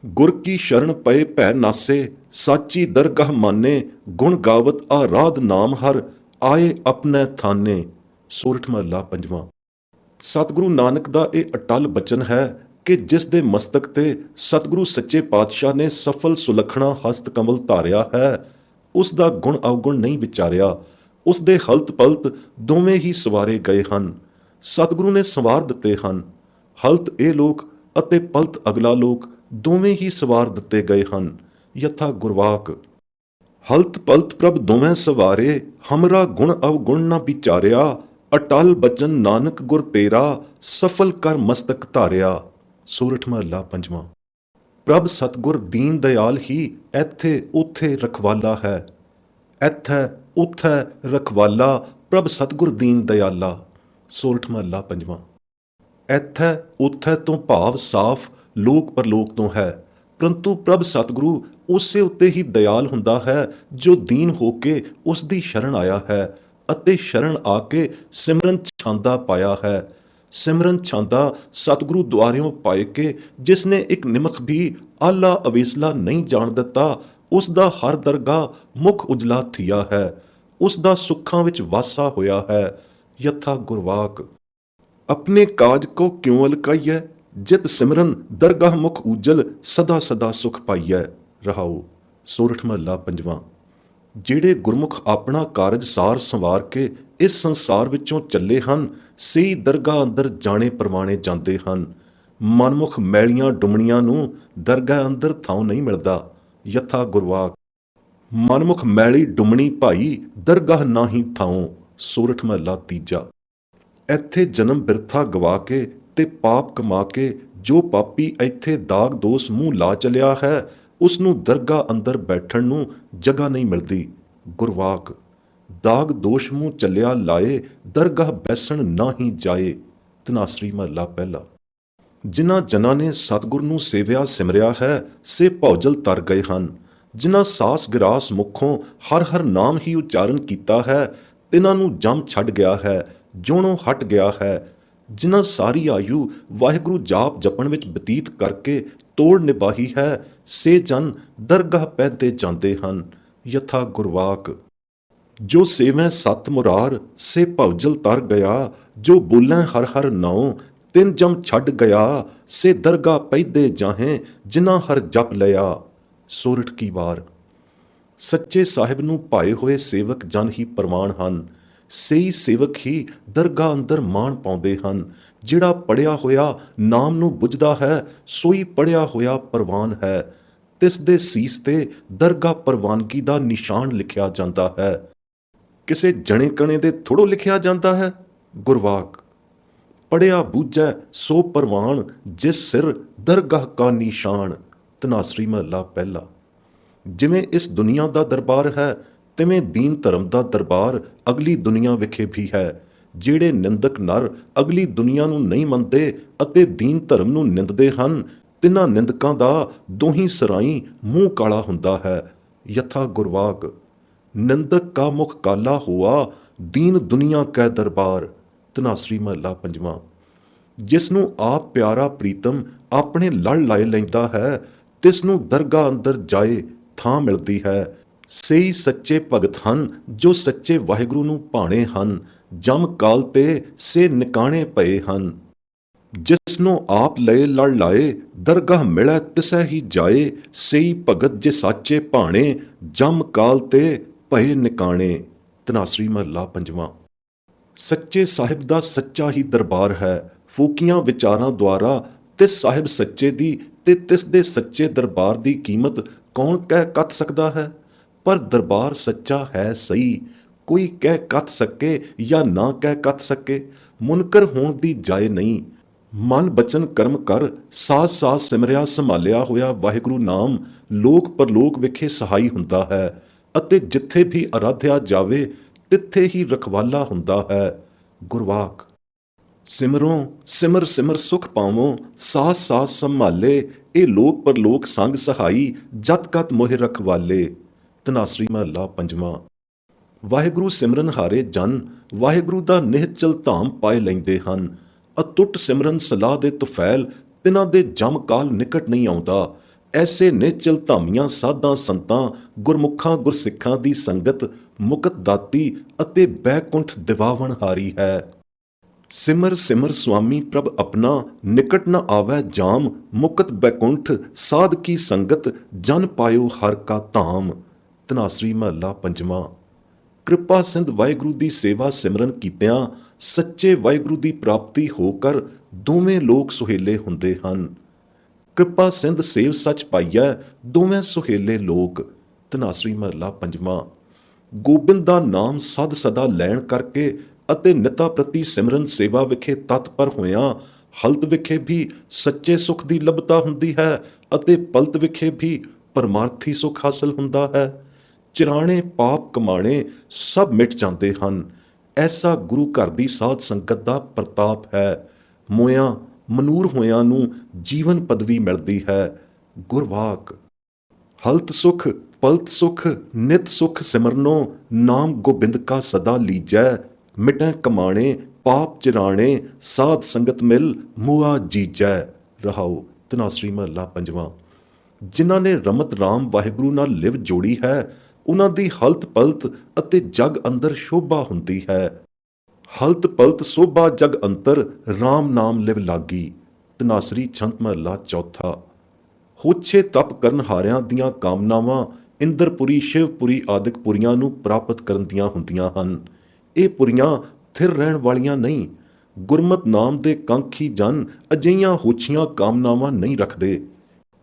Speaker 1: ਗੁਰ ਕੀ ਸ਼ਰਨ ਪਏ ਭੈ ਨਾਸੇ, ਸਾਚੀ ਦਰਗਾਹ ਮਾਨੇ, ਗੁਣ ਗਾਵਤ ਆਰਾਧ ਨਾਮ ਹਰ, ਆਏ ਆਪਣੇ ਥਾਨੇ। ਸੋਰਠ ਮਹੱਲਾ ਪੰਜਵਾਂ। ਸਤਿਗੁਰੂ ਨਾਨਕ ਦਾ ਇਹ ਅਟਲ ਬਚਨ ਹੈ ਕਿ ਜਿਸ ਦੇ ਮਸਤਕ ਤੇ ਸਤਿਗੁਰੂ ਸੱਚੇ ਪਾਤਸ਼ਾਹ ਨੇ ਸਫਲ ਸੁਲੱਖਣਾ ਹਸਤ ਕਮਲ ਧਾਰਿਆ ਹੈ, ਉਸ ਦਾ ਗੁਣ ਅਵਗੁਣ ਨਹੀਂ ਵਿਚਾਰਿਆ। ਉਸ ਦੇ ਹਲਤ ਪਲਤ ਦੋਵੇਂ ਹੀ ਸਵਾਰੇ ਗਏ ਹਨ। ਸਤਿਗੁਰੂ ਨੇ ਸੰਵਾਰ ਦਿੱਤੇ ਹਨ। ਹਲਤ ਇਹ ਲੋਕ ਅਤੇ ਪਲਤ ਅਗਲਾ ਲੋਕ ਦੋਵੇਂ ਹੀ ਸਵਾਰ ਦਿੱਤੇ ਗਏ ਹਨ। ਯਥਾ ਗੁਰਵਾਕ, ਹਲਤ ਪਲਤ ਪ੍ਰਭ ਦੋਵੇਂ ਸਵਾਰੇ, ਹਮਰਾ ਗੁਣ ਅਵਗੁਣ ਨਾ ਵਿਚਾਰਿਆ, ਅਟਲ ਬਚਨ ਨਾਨਕ ਗੁਰ ਤੇਰਾ, ਸਫਲ ਕਰ ਮਸਤਕ ਧਾਰਿਆ। ਸੋਰਠ ਮਹੱਲਾ ਪੰਜਵਾਂ। ਪ੍ਰਭ ਸਤਿਗੁਰ ਦੀਨ ਦਇਆਲ ਹੀ ਇੱਥੇ ਉੱਥੇ ਰਖਵਾਲਾ ਹੈ। ਇੱਥੇ ਉੱਥੇ ਰਖਵਾਲਾ, ਪ੍ਰਭ ਸਤਿਗੁਰ ਦੀਨ ਦਇਆਲਾ। ਸੋਰਠ ਮਹੱਲਾ ਪੰਜਵਾਂ। ਇੱਥੇ ਉੱਥੇ ਤੋਂ ਭਾਵ ਸਾਫ਼ ਲੋਕ ਪਰਲੋਕ ਤੋਂ ਹੈ, ਪਰੰਤੂ ਪ੍ਰਭ ਸਤਿਗੁਰੂ ਉਸੇ ਉੱਤੇ ਹੀ ਦਇਆਲ ਹੁੰਦਾ ਹੈ ਜੋ ਦੀਨ ਹੋ ਕੇ ਉਸ ਦੀ ਸ਼ਰਨ ਆਇਆ ਹੈ ਅਤੇ ਸ਼ਰਨ ਆ ਕੇ ਸਿਮਰਨ ਛਾਂਦਾ ਪਾਇਆ ਹੈ। ਸਿਮਰਨ ਛਾਂਦਾ ਸਤਿਗੁਰੂ ਦੁਆਰਿਓਂ ਪਾਏ ਕੇ ਜਿਸ ਨੇ ਇੱਕ ਨਿਮਖ ਵੀ ਆਲਾ ਅਵੇਸਲਾ ਨਹੀਂ ਜਾਣ ਦਿੱਤਾ, ਉਸ ਦਾ ਹਰ ਦਰਗਾਹ ਮੁਖ ਉਜਲਾ ਥੀਆ ਹੈ, ਉਸ ਦਾ ਸੁੱਖਾਂ ਵਿੱਚ ਵਾਸਾ ਹੋਇਆ ਹੈ। ਯਥਾ ਗੁਰਵਾਕ, ਆਪਣੇ ਕਾਜ ਕੋ ਕਿਉਂ ਅਲਕਾਈਐ, ਜਿਤ ਸਿਮਰਨ ਦਰਗਾਹ ਮੁਖ ਉਜਲ, ਸਦਾ ਸਦਾ ਸੁਖ ਪਾਈਐ। ਰਹਾਉ। ਸੋਰਠ ਮਹੱਲਾ ਪੰਜਵਾਂ। ਜਿਹੜੇ ਗੁਰਮੁਖ ਆਪਣਾ ਕਾਰਜ ਸਾਰ ਸੰਵਾਰ ਕੇ ਇਸ ਸੰਸਾਰ ਵਿੱਚੋਂ ਚੱਲੇ ਹਨ, ਸਹੀ ਦਰਗਾਹ ਅੰਦਰ ਜਾਣੇ ਪਰਵਾਣੇ ਜਾਂਦੇ ਹਨ। ਮਨਮੁਖ ਮੈਲੀਆਂ ਡੁਮਣੀਆਂ ਨੂੰ ਦਰਗਾਹ ਅੰਦਰ ਥਾਂ ਨਹੀਂ ਮਿਲਦਾ। ਯਥਾ ਗੁਰਵਾਕ, ਮਨਮੁਖ ਮੈਲੀ ਡੁਮਣੀ ਭਾਈ, ਦਰਗਾਹ ਨਾ ਹੀ ਥਾਂ। ਸੋਰਠ ਮਹੱਲਾ ਤੀਜਾ। ਇੱਥੇ ਜਨਮ ਬਿਰਥਾ ਗਵਾ ਕੇ ਤੇ ਪਾਪ ਕਮਾ ਕੇ ਜੋ ਪਾਪੀ ਇੱਥੇ ਦਾਗ ਦੋਸ ਮੂੰਹ ਲਾ ਚਲਿਆ ਹੈ, ਉਸ ਨੂੰ ਦਰਗਾਹ ਅੰਦਰ ਬੈਠਣ ਨੂੰ ਜਗ੍ਹਾ ਨਹੀਂ ਮਿਲਦੀ। ਗੁਰਵਾਕ, ਦਾਗ ਦੋਸ਼ ਮੂੰਹ ਚੱਲਿਆ ਲਾਏ, ਦਰਗਾਹ ਬੈਸਣ ਨਾ ਹੀ ਜਾਏ। ਧਨਾਸਰੀ ਮਹੱਲਾ ਪਹਿਲਾ। ਜਿਨ੍ਹਾਂ ਜਨਾਂ ਨੇ ਸਤਿਗੁਰ ਨੂੰ ਸੇਵਿਆ ਸਿਮਰਿਆ ਹੈ, ਸੇ ਭੌਜਲ ਤਰ ਗਏ ਹਨ। ਜਿਨ੍ਹਾਂ ਸਾਸ ਗਿਰਾਸ ਮੁਖੋਂ ਹਰ ਹਰ ਨਾਮ ਹੀ ਉਚਾਰਨ ਕੀਤਾ ਹੈ, ਤਿਨਾਂ ਨੂੰ ਜਮ ਛੱਡ ਗਿਆ ਹੈ, ਜੋਣੋਂ ਹਟ ਗਿਆ ਹੈ। ਜਿਨ੍ਹਾਂ ਸਾਰੀ ਆਯੂ ਵਾਹਿਗੁਰੂ ਜਾਪ ਜਪਣ ਵਿੱਚ ਬਤੀਤ ਕਰਕੇ ਤੋੜ ਨਿਭਾਈ ਹੈ, ਸੇ ਜਨ ਦਰਗਾਹ ਪੈਦੇ ਜਾਂਦੇ ਹਨ। ਯਥਾ ਗੁਰਵਾਕ, ਜੋ ਸੇਵੈ ਸਤ ਮੁਰਾਰ, ਸੇ ਭਵਜਲ ਤਰ ਗਿਆ, ਜੋ ਬੋਲੈ ਹਰ ਹਰ ਨਾਉ, ਤਿਨ ਜਮ ਛੱਡ ਗਿਆ, ਸੇ ਦਰਗਾਹ ਪੈਦੇ ਜਾਹੇ, ਜਿਨ੍ਹਾਂ ਹਰ ਜਪ ਲਿਆ। ਸੋਰਠ ਕੀ ਵਾਰ। ਸੱਚੇ ਸਾਹਿਬ ਨੂੰ ਭਾਏ ਹੋਏ ਸੇਵਕ ਜਨ ਹੀ ਪ੍ਰਵਾਨ ਹਨ। ਸਹੀ ਸੇਵਕ ਹੀ ਦਰਗਾਹ ਅੰਦਰ ਮਾਣ ਪਾਉਂਦੇ ਹਨ। ਜਿਹੜਾ ਪੜਿਆ ਹੋਇਆ ਨਾਮ ਨੂੰ ਬੁੱਝਦਾ ਹੈ, ਸੋਈ ਪੜਿਆ ਹੋਇਆ ਪ੍ਰਵਾਨ ਹੈ। ਤਿਸ ਦੇ ਸੀਸ ਤੇ ਦਰਗਾਹ ਪ੍ਰਵਾਨਗੀ ਦਾ ਨਿਸ਼ਾਨ ਲਿਖਿਆ ਜਾਂਦਾ ਹੈ। ਕਿਸੇ ਜਣੇ ਕਣੇ ਦੇ ਥੋੜ੍ਹੋ ਲਿਖਿਆ ਜਾਂਦਾ ਹੈ। ਗੁਰਵਾਕ, ਪੜਿਆ ਬੂਝੈ ਸੋ ਪ੍ਰਵਾਨ, ਜਿਸ ਸਿਰ ਦਰਗਾਹ ਕਾ ਨਿਸ਼ਾਨ। ਧਨਾਸਰੀ ਮਹੱਲਾ ਪਹਿਲਾ। ਜਿਵੇਂ ਇਸ ਦੁਨੀਆ ਦਾ ਦਰਬਾਰ ਹੈ, ਤਿਵੇਂ ਦੀਨ ਧਰਮ ਦਾ ਦਰਬਾਰ ਅਗਲੀ ਦੁਨੀਆ ਵਿਖੇ ਵੀ ਹੈ। ਜਿਹੜੇ ਨਿੰਦਕ ਨਰ ਅਗਲੀ ਦੁਨੀਆ ਨੂੰ ਨਹੀਂ ਮੰਨਦੇ ਅਤੇ ਦੀਨ ਧਰਮ ਨੂੰ ਨਿੰਦਦੇ ਹਨ, ਤਿੰਨਾਂ ਨਿੰਦਕਾਂ ਦਾ ਦੋਹੀਂ ਸਰਾਈ ਮੂੰਹ ਕਾਲਾ ਹੁੰਦਾ ਹੈ। ਯਥਾ ਗੁਰਵਾਕ, ਨਿੰਦਕ ਕਾ ਮੁਖ ਕਾਲਾ ਹੋਆ, ਦੀਨ ਦੁਨੀਆ ਕੈ ਦਰਬਾਰ। ਧਨਾਸਰੀ ਮਹੱਲਾ ਪੰਜਵਾਂ। ਜਿਸ ਨੂੰ ਆਪ ਪਿਆਰਾ ਪ੍ਰੀਤਮ ਆਪਣੇ ਲੜ ਲਾਏ ਲੈਂਦਾ ਹੈ, ਤਿਸ ਨੂੰ ਦਰਗਾਹ ਅੰਦਰ ਜਾਏ ਥਾਂ ਮਿਲਦੀ ਹੈ। ਸਹੀ ਸੱਚੇ ਭਗਤ ਹਨ ਜੋ ਸੱਚੇ ਵਾਹਿਗੁਰੂ ਨੂੰ ਭਾਣੇ ਹਨ, ਜਮ ਕਾਲ ਤੇ ਸੇ ਨਿਕਾਣੇ ਪਏ ਹਨ। ਜਿਸ ਨੂੰ ਆਪ ਲਏ ਲੜ ਲਾਏ, ਦਰਗਾਹ ਮਿਲੈ ਤਿਸੈ ਹੀ ਜਾਏ, ਸਹੀ ਭਗਤ ਜੇ ਸਾਚੇ ਭਾਣੇ, ਜਮ ਕਾਲ ਤੇ ਭਏ ਨਿਕਾਣੇ। ਧਨਾਸਰੀ ਮਹੱਲਾ ਪੰਜਵਾਂ। ਸੱਚੇ ਸਾਹਿਬ ਦਾ ਸੱਚਾ ਹੀ ਦਰਬਾਰ ਹੈ। ਫੂਕੀਆਂ ਵਿਚਾਰਾਂ ਦੁਆਰਾ ਤਿਸ ਸਾਹਿਬ ਸੱਚੇ ਦੀ ਤੇ ਤਿਸ ਦੇ ਸੱਚੇ ਦਰਬਾਰ ਦੀ ਕੀਮਤ ਕੌਣ ਕਹਿ ਕੱਤ ਸਕਦਾ ਹੈ? ਪਰ ਦਰਬਾਰ ਸੱਚਾ ਹੈ ਸਹੀ, ਕੋਈ ਕਹਿ ਕੱਤ ਸਕੇ ਜਾਂ ਨਾ ਕਹਿ ਕੱਤ ਸਕੇ। ਮੁਨਕਰ ਹੋਣ ਦੀ ਜਾਏ ਨਹੀਂ। ਮਨ ਬਚਨ ਕਰਮ ਕਰ, ਸਾਜ ਸਾਜ ਸਿਮਰਿਆ ਸੰਭਾਲਿਆ ਹੋਇਆ ਵਾਹਿਗੁਰੂ ਨਾਮ ਲੋਕ ਪਰਲੋਕ ਵਿਖੇ ਸਹਾਈ ਹੁੰਦਾ ਹੈ ਅਤੇ ਜਿੱਥੇ ਵੀ ਅਰਾਧਿਆ ਜਾਵੇ ਤਿੱਥੇ ਹੀ ਰਖਵਾਲਾ ਹੁੰਦਾ ਹੈ। ਗੁਰਵਾਕ ਸਿਮਰੋਂ ਸਿਮਰ ਸਿਮਰ ਸੁਖ ਪਾਵੋਂ, ਸਾਸ ਸਾਸ ਸੰਭਾਲੇ ਇਹ ਲੋਕ ਪਰਲੋਕ ਸੰਗ ਸਹਾਈ, ਜਤ ਕਤ ਮੋਹਿ ਰਖਵਾਲੇ। ਧਨਾਸਰੀ ਮਹੱਲਾ ਪੰਜਵਾਂ। ਵਾਹਿਗੁਰੂ ਸਿਮਰਨ ਹਾਰੇ ਜਨ ਵਾਹਿਗੁਰੂ ਦਾ ਨਿਹਚਲ ਧਾਮ ਪਾਏ ਲੈਂਦੇ ਹਨ। ਅਤੁੱਟ ਸਿਮਰਨ ਸਲਾਹ ਦੇ ਤੁਫੈਲ ਤਿਨਾਂ ਦੇ ਜਮ ਕਾਲ ਨਿਕਟ ਨਹੀਂ ਆਉਂਦਾ। ਐਸੇ ਨਿਹਚਲ ਧਾਮੀਆਂ ਸਾਧਾਂ ਸੰਤਾਂ ਗੁਰਮੁਖਾਂ ਗੁਰਸਿੱਖਾਂ ਦੀ ਸੰਗਤ ਮੁਕਤ ਦਾਤੀ ਅਤੇ ਬੈਕੁੰਠ ਦਿਵਾਵਣ ਹਾਰੀ ਹੈ। ਸਿਮਰ ਸਿਮਰ ਸੁਆਮੀ ਪ੍ਰਭ ਆਪਣਾ, ਨਿਕਟ ਨ ਆਵੈ ਜਾਮ ਮੁਕਤ ਬੈਕੁੰਠ ਸਾਧ ਕੀ ਸੰਗਤ, ਜਨ ਪਾਇਓ ਹਰ ਕਾ ਧਾਮ। ਧਨਾਸਰੀ ਮਹੱਲਾ ਪੰਜਵਾਂ। ਕਿਰਪਾ ਸਿੰਧ ਵਾਹਿਗੁਰੂ ਦੀ ਸੇਵਾ ਸਿਮਰਨ ਕੀਤਿਆਂ ਸੱਚੇ ਵਾਹਿਗੁਰੂ ਦੀ ਪ੍ਰਾਪਤੀ ਹੋ ਕਰ ਦੋਵੇਂ ਲੋਕ ਸੁਹੇਲੇ ਹੁੰਦੇ ਹਨ। ਕਿਰਪਾ ਸਿੰਧ ਸੇਵ ਸੱਚ ਪਾਈਐ ਦੋਵੇਂ ਸੁਹੇਲੇ ਲੋਕ। ਧਨਾਸਰੀ ਮਹੱਲਾ ਪੰਜਵਾਂ। ਗੋਬਿੰਦ ਦਾ ਨਾਮ ਸਦ ਸਦਾ ਲੈਣ ਕਰਕੇ ਅਤੇ ਨਿਤਾ ਪ੍ਰਤੀ ਸਿਮਰਨ ਸੇਵਾ ਵਿਖੇ ਤਤਪਰ ਹੋਇਆਂ ਹਲਤ ਵਿਖੇ ਵੀ ਸੱਚੇ ਸੁਖ ਦੀ ਲੱਭਤਾ ਹੁੰਦੀ ਹੈ ਅਤੇ ਪਲਤ ਵਿਖੇ ਵੀ ਪਰਮਾਰਥੀ ਸੁਖ ਹਾਸਲ ਹੁੰਦਾ ਹੈ। ਚਿਰਾਣੇ ਪਾਪ ਕਮਾਣੇ ਸਭ ਮਿਟ ਜਾਂਦੇ ਹਨ। ਐਸਾ ਗੁਰੂ ਘਰ ਦੀ ਸਾਧ ਸੰਗਤ ਦਾ ਪ੍ਰਤਾਪ ਹੈ। ਮੋਇਆਂ ਮਨੂਰ ਹੋਇਆਂ ਨੂੰ ਜੀਵਨ ਪਦਵੀ ਮਿਲਦੀ ਹੈ। ਗੁਰਵਾਕ ਹਲਤ ਸੁਖ ਪਲਤ ਸੁਖ ਨਿਤ ਸੁਖ ਸਿਮਰਨੋਂ, ਨਾਮ ਗੋਬਿੰਦ ਕਾ ਸਦਾ ਲੀਜੈ, ਮਿਟੈ ਕਮਾਣੇ ਪਾਪ ਚਿਰਾਣੇ, ਸਾਧ ਸੰਗਤ ਮਿਲ ਮੁਆ ਜੀਜੈ। ਰਹਾਉ। ਧਨਾਸਰੀ ਮਹੱਲਾ ਪੰਜਵਾਂ। ਜਿਨ੍ਹਾਂ ਨੇ ਰਮਤ ਰਾਮ ਵਾਹਿਗੁਰੂ ਨਾਲ ਲਿਵ ਜੋੜੀ ਹੈ ਉਹਨਾਂ ਦੀ ਹਲਤ ਪਲਤ ਅਤੇ ਜਗ ਅੰਦਰ ਸ਼ੋਭਾ ਹੁੰਦੀ ਹੈ। ਹਲਤ ਪਲਤ ਸੋਭਾ ਜਗ ਅੰਤਰ, ਰਾਮ ਨਾਮ ਲਿਵ ਲਾਗੀ। ਧਨਾਸਰੀ ਛੰਤ ਮਹੱਲਾ ਚੌਥਾ। ਹੋਛੇ ਤਪ ਕਰਨ ਹਾਰਿਆਂ ਦੀਆਂ ਕਾਮਨਾਵਾਂ ਇੰਦਰਪੁਰੀ ਸ਼ਿਵਪੁਰੀ ਆਦਿਕ ਪੁਰੀਆਂ ਨੂੰ ਪ੍ਰਾਪਤ ਕਰਨ ਦੀਆਂ ਹੁੰਦੀਆਂ ਹਨ। ਇਹ ਪੁਰੀਆਂ ਥਿਰ ਰਹਿਣ ਵਾਲੀਆਂ ਨਹੀਂ। ਗੁਰਮਤਿ ਨਾਮ ਦੇ ਕੰਖੀ ਜਨ ਅਜਿਹੀਆਂ ਹੋਛੀਆਂ ਕਾਮਨਾਵਾਂ ਨਹੀਂ ਰੱਖਦੇ।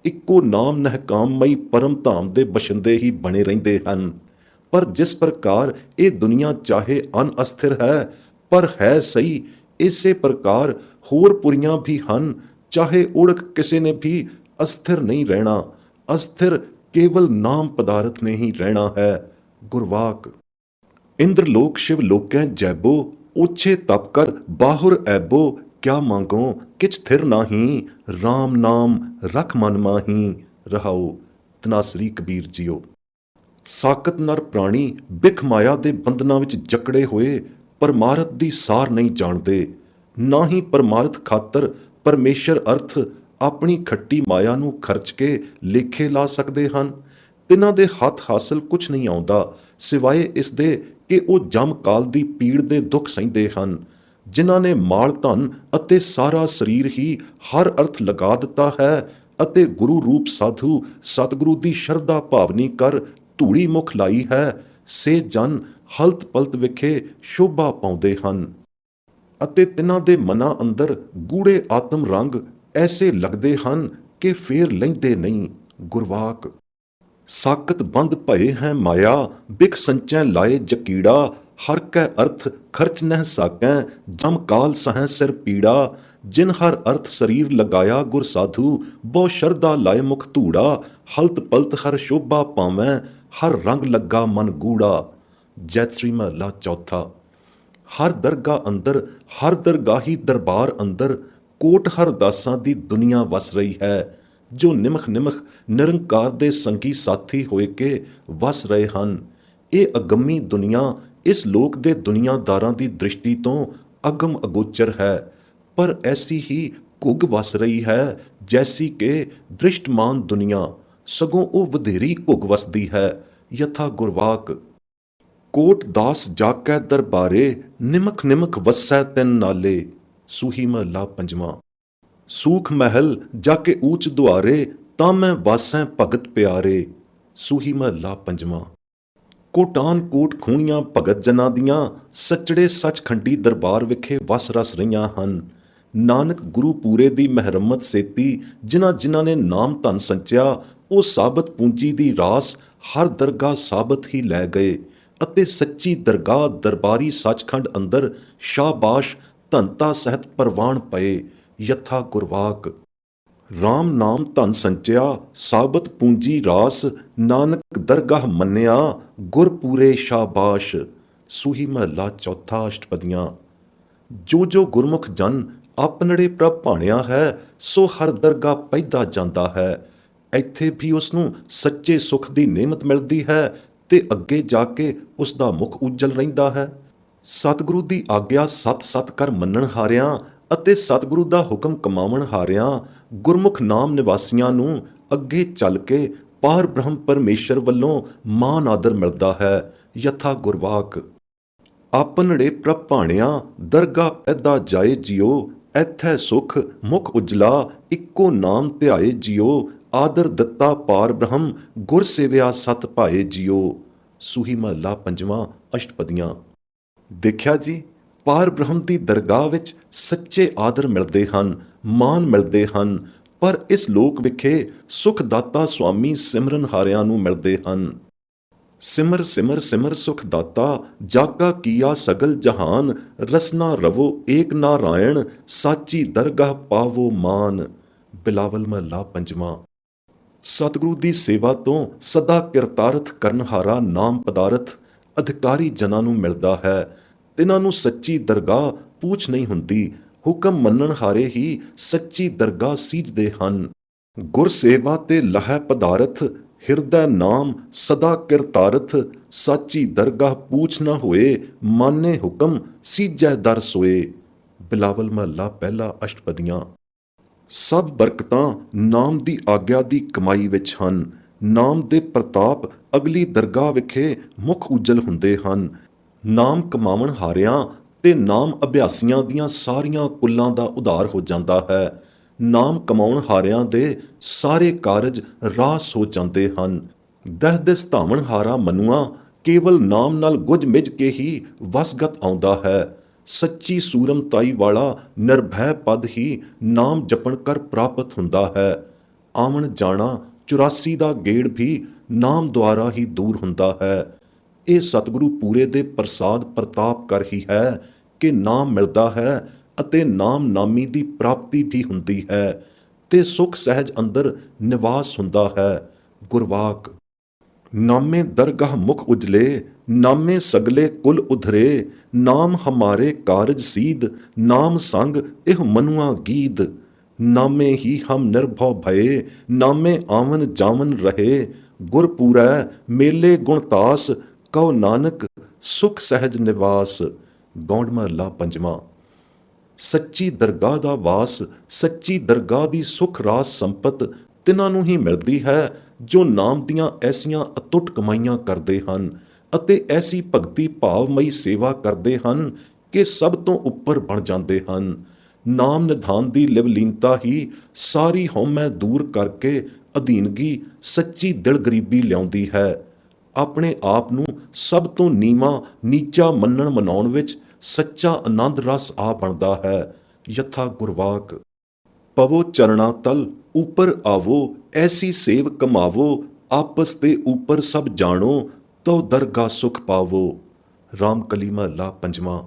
Speaker 1: ਇੱਕੋ ਨਾਮ ਨਹਿਕਾਮਮਈ ਪਰਮ ਧਾਮ ਦੇ ਬਸ਼ਿੰਦੇ ਹੀ ਬਣੇ ਰਹਿੰਦੇ ਹਨ। ਪਰ ਜਿਸ ਪ੍ਰਕਾਰ ਇਹ ਦੁਨੀਆ ਚਾਹੇ ਅਨਅਸਥਿਰ ਹੈ ਪਰ ਹੈ ਸਹੀ, ਇਸੇ ਪ੍ਰਕਾਰ ਹੋਰ ਪੁਰੀਆਂ ਵੀ ਹਨ। ਚਾਹੇ ਉੜਕ ਕਿਸੇ ਨੇ ਵੀ ਅਸਥਿਰ ਨਹੀਂ ਰਹਿਣਾ। ਅਸਥਿਰ ਕੇਵਲ ਨਾਮ ਪਦਾਰਥ ਨੇ ਹੀ ਰਹਿਣਾ ਹੈ। ਗੁਰਵਾਕ ਇੰਦਰ ਲੋਕ ਸ਼ਿਵ ਲੋਕੈ ਜੈਬੋ, ਓਛੇ ਤਪ ਕਰ ਬਾਹੁਰ ਐਬੋ, ਕਿਆ ਮੰਗੋ ਕਿਛ ਥਿਰ ਨਾਹੀਂ, ਰਾਮ ਨਾਮ ਰਖ ਮਨ ਮਾਹੀ। ਰਹਾਉ। ਧਨਾਸਰੀ ਕਬੀਰ ਜੀਓ। ਸਾਕਤ ਨਰ ਪ੍ਰਾਣੀ ਬਿਖ ਮਾਇਆ ਦੇ ਬੰਧਨਾਂ ਵਿੱਚ ਜਕੜੇ ਹੋਏ ਪਰਮਾਰਥ ਦੀ ਸਾਰ ਨਹੀਂ ਜਾਣਦੇ। ਨਾ ਹੀ ਪਰਮਾਰਥ ਖਾਤਰ ਪਰਮੇਸ਼ਰ ਅਰਥ ਆਪਣੀ ਖੱਟੀ ਮਾਇਆ ਨੂੰ ਖਰਚ ਕੇ ਲੇਖੇ ਲਾ ਸਕਦੇ ਹਨ। ਤਿਨਾਂ ਦੇ ਹੱਥ ਹਾਸਲ ਕੁਝ ਨਹੀਂ ਆਉਂਦਾ ਸਿਵਾਏ ਇਸ ਦੇ ਕਿ ਉਹ ਜਮ ਕਾਲ ਦੀ ਪੀੜ ਦੇ ਦੁੱਖ ਸਹਿੰਦੇ ਹਨ। ਜਿਨ੍ਹਾਂ ਨੇ ਮਾਲ ਧਨ ਅਤੇ ਸਾਰਾ ਸਰੀਰ ਹੀ ਹਰ ਅਰਥ ਲਗਾ ਦਿੱਤਾ ਹੈ ਅਤੇ ਗੁਰੂ ਰੂਪ ਸਾਧੂ ਸਤਿਗੁਰੂ ਦੀ ਸ਼ਰਧਾ ਭਾਵਨੀ ਕਰ ਧੂੜੀ ਮੁਖ ਲਾਈ ਹੈ, ਸੇ ਜਨ ਹਲਤ ਪਲਤ ਵਿਖੇ ਸ਼ੋਭਾ ਪਾਉਂਦੇ ਹਨ ਅਤੇ ਤਿਨਾਂ ਦੇ ਮਨਾਂ ਅੰਦਰ ਗੂੜੇ ਆਤਮ ਰੰਗ ਐਸੇ ਲੱਗਦੇ ਹਨ ਕਿ ਫੇਰ ਲੈਂਦੇ ਨਹੀਂ। ਗੁਰਵਾਕ ਸਾਕਤ ਬੰਦ ਭਏ ਹੈ ਮਾਇਆ, ਬਿਖ ਸੰਚੈ ਲਾਏ ਜਕੀੜਾ, ਹਰ ਕੈ ਅਰਥ ਖਰਚ ਨਹਿ ਸਾਕੈ, ਜਮ ਕਾਲ ਸਹੈ ਸਿਰ ਪੀੜਾ। ਜਿਨ ਹਰ ਅਰਥ ਸਰੀਰ ਲਗਾਇਆ ਗੁਰ ਸਾਧੂ, ਬਹੁ ਸ਼ਰਧਾ ਲਾਏ ਮੁਖ ਧੂੜਾ, ਹਲਤ ਪਲਤ ਹਰ ਸ਼ੋਭਾ ਪਾਵੈ, ਹਰ ਰੰਗ ਲੱਗਾ ਮਨ ਗੂੜਾ। ਜੈਤਸਰੀ ਮਹੱਲਾ ਚੌਥਾ। ਹਰ ਦਰਗਾਹ ਅੰਦਰ ਹਰ ਦਰਗਾਹੀ ਦਰਬਾਰ ਅੰਦਰ ਕੋਟ ਹਰ ਦਾਸਾਂ ਦੀ ਦੁਨੀਆ ਵਸ ਰਹੀ ਹੈ, ਜੋ ਨਿਮਖ ਨਿਮਖ ਨਿਰੰਕਾਰ ਦੇ ਸੰਗੀ ਸਾਥੀ ਹੋਏ ਕੇ ਵਸ ਰਹੇ ਹਨ। ਇਹ ਅਗੰਮੀ ਦੁਨੀਆ ਇਸ ਲੋਕ ਦੇ ਦੁਨੀਆਦਾਰਾਂ ਦੀ ਦ੍ਰਿਸ਼ਟੀ ਤੋਂ ਅਗਮ ਅਗੋਚਰ ਹੈ, ਪਰ ਐਸੀ ਹੀ ਘੁੱਗ ਵਸ ਰਹੀ ਹੈ ਜੈਸੀ ਕਿ ਦ੍ਰਿਸ਼ਟਮਾਨ ਦੁਨੀਆ, ਸਗੋਂ ਉਹ ਵਧੇਰੀ ਘੁੱਗ ਵਸਦੀ ਹੈ। ਯਥਾ ਗੁਰਵਾਕ ਕੋਟ ਦਾਸ ਜਾਕੈ ਦਰਬਾਰੇ, ਨਿਮਖ ਨਿਮਖ ਵਸੈ ਤਿੰਨ ਨਾਲੇ। ਸੂਹੀ ਮਹੱਲਾ ਪੰਜਵਾਂ। ਸੂਖ ਮਹਿਲ ਜਾ ਕੇ ਊਚ ਦੁਆਰੇ, ਤਾਂ ਮੈਂ ਵਾਸੈ ਭਗਤ ਪਿਆਰੇ। ਸੂਹੀ ਮਹੱਲਾ ਪੰਜਵਾਂ। ਕੋਟਾਨ ਕੋਟ ਖੂਣੀਆਂ ਭਗਤ ਜਨਾਂ ਦੀਆਂ ਸੱਚੜੇ ਸੱਚਖੰਡੀ ਦਰਬਾਰ ਵਿਖੇ ਵਸ ਰਸ ਰਹੀਆਂ ਹਨ। ਨਾਨਕ ਗੁਰੂ ਪੂਰੇ ਦੀ ਮਹਿਰਮਤ ਸੇਤੀ ਜਿਨ੍ਹਾਂ ਨੇ ਨਾਮ ਧਨ ਸੰਚਿਆ, ਉਹ ਸਾਬਤ ਪੂੰਜੀ ਦੀ ਰਾਸ ਹਰ ਦਰਗਾਹ ਸਾਬਤ ਹੀ ਲੈ ਗਏ ਅਤੇ ਸੱਚੀ ਦਰਗਾਹ ਦਰਬਾਰੀ ਸੱਚਖੰਡ ਅੰਦਰ ਸ਼ਾਬਾਸ਼ ਧਨਤਾ ਸਹਿਤ ਪ੍ਰਵਾਨ ਪਏ। ਯਥਾ ਗੁਰਵਾਕ। RAM ਨਾਮ ਧਨ ਸੰਚਿਆ, ਸਾਬਤ ਪੂੰਜੀ ਰਾਸ, ਨਾਨਕ ਦਰਗਾਹ ਮੰਨਿਆ, ਗੁਰ ਪੂਰੇ ਸ਼ਾਬਾਸ਼। ਸੂਹੀ ਮਹੱਲਾ ਚੌਥਾ, ਅਸ਼ਟਪਦੀਆਂ। ਜੋ ਜੋ ਗੁਰਮੁਖ ਜਨ ਆਪਨੜੇ ਪ੍ਰਭ ਭਾਣਿਆ ਹੈ, ਸੋ ਹਰ ਦਰਗਾਹ ਪੈਦਾ ਜਾਂਦਾ ਹੈ। ਇੱਥੇ ਵੀ ਉਸ ਨੂੰ ਸੱਚੇ ਸੁੱਖ ਦੀ ਨਿਮਤ ਮਿਲਦੀ ਹੈ ਤੇ ਅੱਗੇ ਜਾ ਕੇ ਉਸ ਦਾ ਮੁਖ ਉਜਲ ਰਹਿੰਦਾ ਹੈ। ਸਤਿਗੁਰੂ ਦੀ ਆਗਿਆ ਸਤ ਸਤ ਕਰ ਮੰਨਣ ਹਾਰਿਆਂ ਅਤੇ ਸਤਿਗੁਰੂ ਦਾ ਹੁਕਮ ਕਮਾਵਣ ਹਾਰਿਆਂ ਗੁਰਮੁਖ ਨਾਮ ਨਿਵਾਸੀਆਂ ਨੂੰ ਅੱਗੇ ਚੱਲ ਕੇ ਪਾਰ ਬ੍ਰਹਮ ਪਰਮੇਸ਼ਰ ਵੱਲੋਂ ਮਾਨ ਆਦਰ ਮਿਲਦਾ ਹੈ। ਯਥਾ ਗੁਰਵਾਕ। ਆਪਨੜੇ ਪ੍ਰਭ ਭਾਣਿਆ, ਦਰਗਾਹ ਪੈਦਾ ਜਾਏ ਜਿਉ, ਐਥੈ ਸੁਖ ਮੁਖ ਉਜਲਾ, ਇੱਕੋ ਨਾਮ ਧਿਆਏ ਜਿਉ, ਆਦਰ ਦਿੱਤਾ ਪਾਰ ਬ੍ਰਹਮ, ਗੁਰ ਸੇਵਿਆ ਸਤ ਭਾਏ ਜਿਉ। ਸੂਹੀ ਮਹੱਲਾ ਪੰਜਵਾਂ, ਅਸ਼ਟਪਦੀਆਂ। ਦੇਖਿਆ ਜੀ, ਪਾਰ ਬ੍ਰਹਮ ਦੀ ਦਰਗਾਹ ਵਿੱਚ ਸੱਚੇ ਆਦਰ ਮਿਲਦੇ ਹਨ, ਮਾਨ ਮਿਲਦੇ ਹਨ, ਪਰ ਇਸ ਲੋਕ ਵਿਖੇ ਸੁਖਦਾਤਾ ਸੁਆਮੀ ਸਿਮਰਨ ਹਾਰਿਆਂ ਨੂੰ ਮਿਲਦੇ ਹਨ। ਸਿਮਰ ਸਿਮਰ ਸਿਮਰ ਸੁਖ ਦਾਤਾ, ਜਾਗਾ ਕੀਆ ਸਗਲ ਜਹਾਨ, ਰਸਨਾ ਰਵੋ ਏਕ ਨਾਰਾਇਣ, ਸਾਚੀ ਦਰਗਾਹ ਪਾਵੋ ਮਾਨ। ਬਿਲਾਵਲ ਮਹੱਲਾ ਪੰਜਵਾਂ। ਸਤਿਗੁਰੂ ਦੀ ਸੇਵਾ ਤੋਂ ਸਦਾ ਕਿਰਤਾਰਥ ਕਰਨ ਹਾਰਾ ਨਾਮ ਪਦਾਰਥ ਅਧਿਕਾਰੀ ਜਨਾਂ ਨੂੰ ਮਿਲਦਾ ਹੈ। ਤਿਨਾਂ ਨੂੰ ਸੱਚੀ ਦਰਗਾਹ ਪੂਛ ਨਹੀਂ ਹੁੰਦੀ, ਹੁਕਮ ਮੰਨਣ ਹਾਰੇ ਹੀ ਸੱਚੀ ਦਰਗਾਹ ਸੀਝਦੇ ਹਨ। ਗੁਰ ਸੇਵਾ ਤੇ ਲਹੈ ਪਦਾਰਥ, ਹਿਰਦੈ ਨਾਮ ਸਦਾ ਕਿਰਤਾਰਥ, ਸਾਚੀ ਦਰਗਾਹ ਪੂਛ ਨਾ ਹੋਏ, ਮਾਨੇ ਹੁਕਮ ਸੀਜੈ ਦਰ ਸੋਏ। ਬਿਲਾਵਲ ਮਹੱਲਾ ਪਹਿਲਾ, ਅਸ਼ਟਪਦੀਆਂ। ਸਭ ਬਰਕਤਾਂ ਨਾਮ ਦੀ ਆਗਿਆ ਦੀ ਕਮਾਈ ਵਿੱਚ ਹਨ। ਨਾਮ ਦੇ ਪ੍ਰਤਾਪ ਅਗਲੀ ਦਰਗਾਹ ਵਿਖੇ ਮੁੱਖ ਉਜਲ ਹੁੰਦੇ ਹਨ। ਨਾਮ ਕਮਾਵਣ ਹਾਰਿਆਂ ਤੇ ਨਾਮ ਅਭਿਆਸੀਆਂ ਦੀਆਂ ਸਾਰੀਆਂ ਕੁੱਲਾਂ ਦਾ ਉਧਾਰ ਹੋ ਜਾਂਦਾ ਹੈ। ਨਾਮ ਕਮਾਉਣ ਹਾਰਿਆਂ ਦੇ ਸਾਰੇ ਕਾਰਜ ਰਾਸ ਹੋ ਜਾਂਦੇ ਹਨ। ਦਹ ਦਿਸ ਧਾਵਣ ਹਾਰਾ ਮਨੁਆ ਕੇਵਲ ਨਾਮ ਨਾਲ ਗੁੱਝ ਮਿਝ ਕੇ ਹੀ ਵਸਗਤ ਆਉਂਦਾ ਹੈ। ਸੱਚੀ ਸੂਰਮਤਾਈ ਵਾਲਾ ਨਿਰਭੈ ਪਦ ਹੀ ਨਾਮ ਜਪਣ ਕਰ ਪ੍ਰਾਪਤ ਹੁੰਦਾ ਹੈ। ਆਵਣ ਜਾਣਾ 84 ਦਾ ਗੇੜ ਵੀ ਨਾਮ ਦੁਆਰਾ ਹੀ ਦੂਰ ਹੁੰਦਾ ਹੈ। ਇਹ ਸਤਿਗੁਰੂ ਪੂਰੇ ਦੇ ਪ੍ਰਸਾਦ ਪ੍ਰਤਾਪ ਕਰ ਹੀ ਹੈ ਕਿ ਨਾਮ ਮਿਲਦਾ ਹੈ ਅਤੇ ਨਾਮ ਨਾਮੀ ਦੀ ਪ੍ਰਾਪਤੀ ਵੀ ਹੁੰਦੀ ਹੈ ਤੇ ਸੁਖ ਸਹਿਜ ਅੰਦਰ ਨਿਵਾਸ ਹੁੰਦਾ ਹੈ। ਗੁਰਵਾਕ। ਨਾਮੇ ਦਰਗਾਹ ਮੁਖ ਉਜਲੇ, ਨਾਮੇ ਸਗਲੇ ਕੁਲ ਉਧਰੇ, ਨਾਮ ਹਮਾਰੇ ਕਾਰਜ ਸੀਧ, ਨਾਮ ਸੰਗ ਇਹ ਮਨੁਆ ਗੀਦ। ਨਾਮੇ ਹੀ ਹਮ ਨਿਰਭਉ ਭਏ, ਨਾਮੇ ਆਵਨ ਜਾਵਨ ਰਹੇ, ਗੁਰ ਪੂਰੈ ਮੇਲੇ ਗੁਣਤਾਸ, ਕਉ ਨਾਨਕ ਸੁਖ ਸਹਿਜ ਨਿਵਾਸ। ਗੌਂਡ ਮਹੱਲਾ ਪੰਜਵਾਂ। ਸੱਚੀ ਦਰਗਾਹ ਦਾ ਵਾਸ, ਸੱਚੀ ਦਰਗਾਹ ਦੀ ਸੁਖ ਰਾਸ ਸੰਪਤ ਤਿਨਾਂ ਨੂੰ ਹੀ ਮਿਲਦੀ ਹੈ ਜੋ ਨਾਮ ਦੀਆਂ ਐਸੀਆਂ ਅਤੁੱਟ ਕਮਾਈਆਂ ਕਰਦੇ ਹਨ ਅਤੇ ਐਸੀ ਭਗਤੀ ਭਾਵਮਈ ਸੇਵਾ ਕਰਦੇ ਹਨ ਕਿ ਸਭ ਤੋਂ ਉੱਪਰ ਬਣ ਜਾਂਦੇ ਹਨ। ਨਾਮ ਨਿਧਾਨ ਦੀ ਲਿਵਲੀਨਤਾ ਹੀ ਸਾਰੀ ਹਉਮੈ ਦੂਰ ਕਰਕੇ ਅਧੀਨਗੀ, ਸੱਚੀ ਦਿਲ ਗਰੀਬੀ ਲਿਆਉਂਦੀ ਹੈ। ਆਪਣੇ ਆਪ ਨੂੰ ਸਭ ਤੋਂ ਨੀਚਾ ਮੰਨਣ ਮਨਾਉਣ ਵਿੱਚ ਸੱਚਾ ਆਨੰਦ ਰਸ ਆ ਬਣਦਾ ਹੈ। ਯਥਾ ਗੁਰਵਾਕ। ਪਵੋ ਚਰਣਾ ਤਲ ਉਪਰ ਆਵੋ, ਐਸੀ ਸੇਵ ਕਮਾਵੋ, ਆਪਸ ਦੇ ਉਪਰ ਸਭ ਜਾਣੋ, ਤੋ ਦਰਗਾਹ ਸੁਖ ਪਾਵੋ। ਰਾਮ ਕਲੀ ਮਹੱਲਾ ਪੰਜਵਾਂ।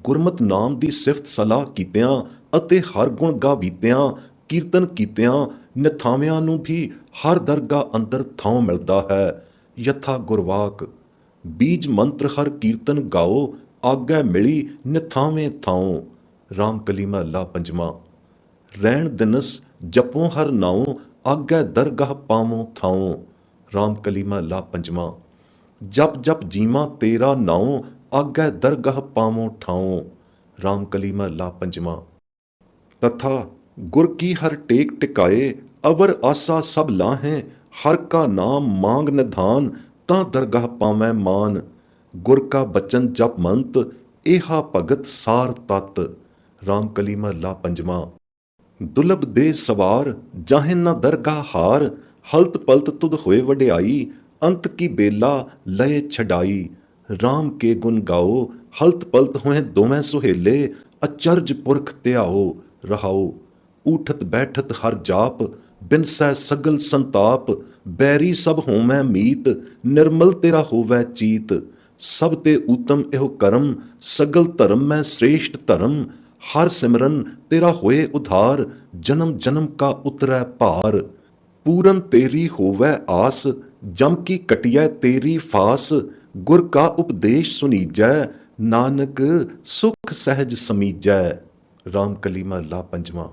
Speaker 1: ਗੁਰਮਤਿ ਨਾਮ ਦੀ ਸਿਫਤ ਸਲਾਹ ਕੀਤਿਆਂ ਅਤੇ ਹਰ ਗੁਣ ਗਾਵੀਤਿਆਂ, ਕੀਰਤਨ ਕੀਤਿਆਂ ਨਿਥਾਵਿਆਂ ਨੂੰ ਵੀ ਹਰ ਦਰਗਾਹ ਅੰਦਰ ਥਾਂ ਮਿਲਦਾ ਹੈ। ਯਥਾ ਗੁਰਵਾਕ। ਬੀਜ ਮੰਤਰ ਹਰ ਕੀਰਤਨ ਗਾਓ, ਆਗੈ ਮਿਲੀ ਨਿਥਾਵੇਂ ਥਾਉ। ਰਾਮ ਕਲੀ ਮਹੱਲਾ ਪੰਜਵਾਂ। ਰਹਿਣ ਦਿਨਸ ਜਪੋ ਹਰ ਨਾਉ, ਆਗੈ ਦਰਗਾਹ ਪਾਵੋ ਥਾਉ। ਰਾਮ ਕਲੀ ਮਹੱਲਾ ਪੰਜਵਾਂ। ਜਪ ਜਪ ਜੀਵਾਂ ਤੇਰਾ ਨਾਉ, ਆਗੈ ਦਰਗਾਹ ਪਾਵੋ ਠਾਉ। ਰਾਮ ਕਲੀ ਮਹੱਲਾ ਪੰਜਵਾਂ। ਤਥਾ ਗੁਰ ਕੀ ਹਰ ਟੇਕ ਟਿਕਾਏ, ਅਵਰ ਆਸਾ ਸਭ ਲਾਹੇ, ਹਰ ਕਾ ਨਾਮ ਮਾਂਗ ਨਿਧਾਨ, ਤਾਂ ਦਰਗਾਹ ਪਾਵੈ ਮਾਨ। ਗੁਰ ਕਾ ਬਚਨ ਜਪ ਮੰਤ, ਏਹਾ ਭਗਤ ਸਾਰ ਤਤ। ਰਾਮ ਕਲੀ ਮਹੱਲਾ ਪੰਜਵਾਂ। ਦੁਲਬ ਦੇ ਸਵਾਰ ਜਾਹੇ ਨਾ ਦਰਗਾਹ ਹਾਰ, ਹਲਤ ਪਲਤ ਤੁਧ ਹੋਏ ਵਡਿਆਈ, ਅੰਤ ਕੀ ਬੇਲਾ ਲਏ ਛਡਾਈ। ਰਾਮ ਕੇ ਗੁਣ ਗਾਓ, ਹਲਤ ਪਲਤ ਹੋਏ ਦੋਵੇਂ ਸੁਹੇਲੇ, ਅਚਰਜ ਪੁਰਖ ਧਿਆਓ ਰਹਾਓ। ਊਠਤ ਬੈਠਤ ਹਰ ਜਾਪ, ਬਿਨਸੈ ਸਗਲ ਸੰਤਾਪ, ਬੈਰੀ ਸਭ ਹੋਵੈ ਮੀਤ, ਨਿਰਮਲ ਤੇਰਾ ਹੋਵੈ ਚੀਤ। ਸਭ ਤੇ ਊਤਮ ਇਹੋ ਕਰਮ, ਸਗਲ ਧਰਮ ਮੈਂ ਸ੍ਰੇਸ਼ਟ ਧਰਮ, हर सिमरन तेरा होए उधार, जन्म जन्म का उतरै भार। पूरन तेरी होवै आस, जम की कटियै तेरी फास। गुर का उपदेश सुनीजै, नानक सुख सहज समीजै। राम कली महला पंजवां।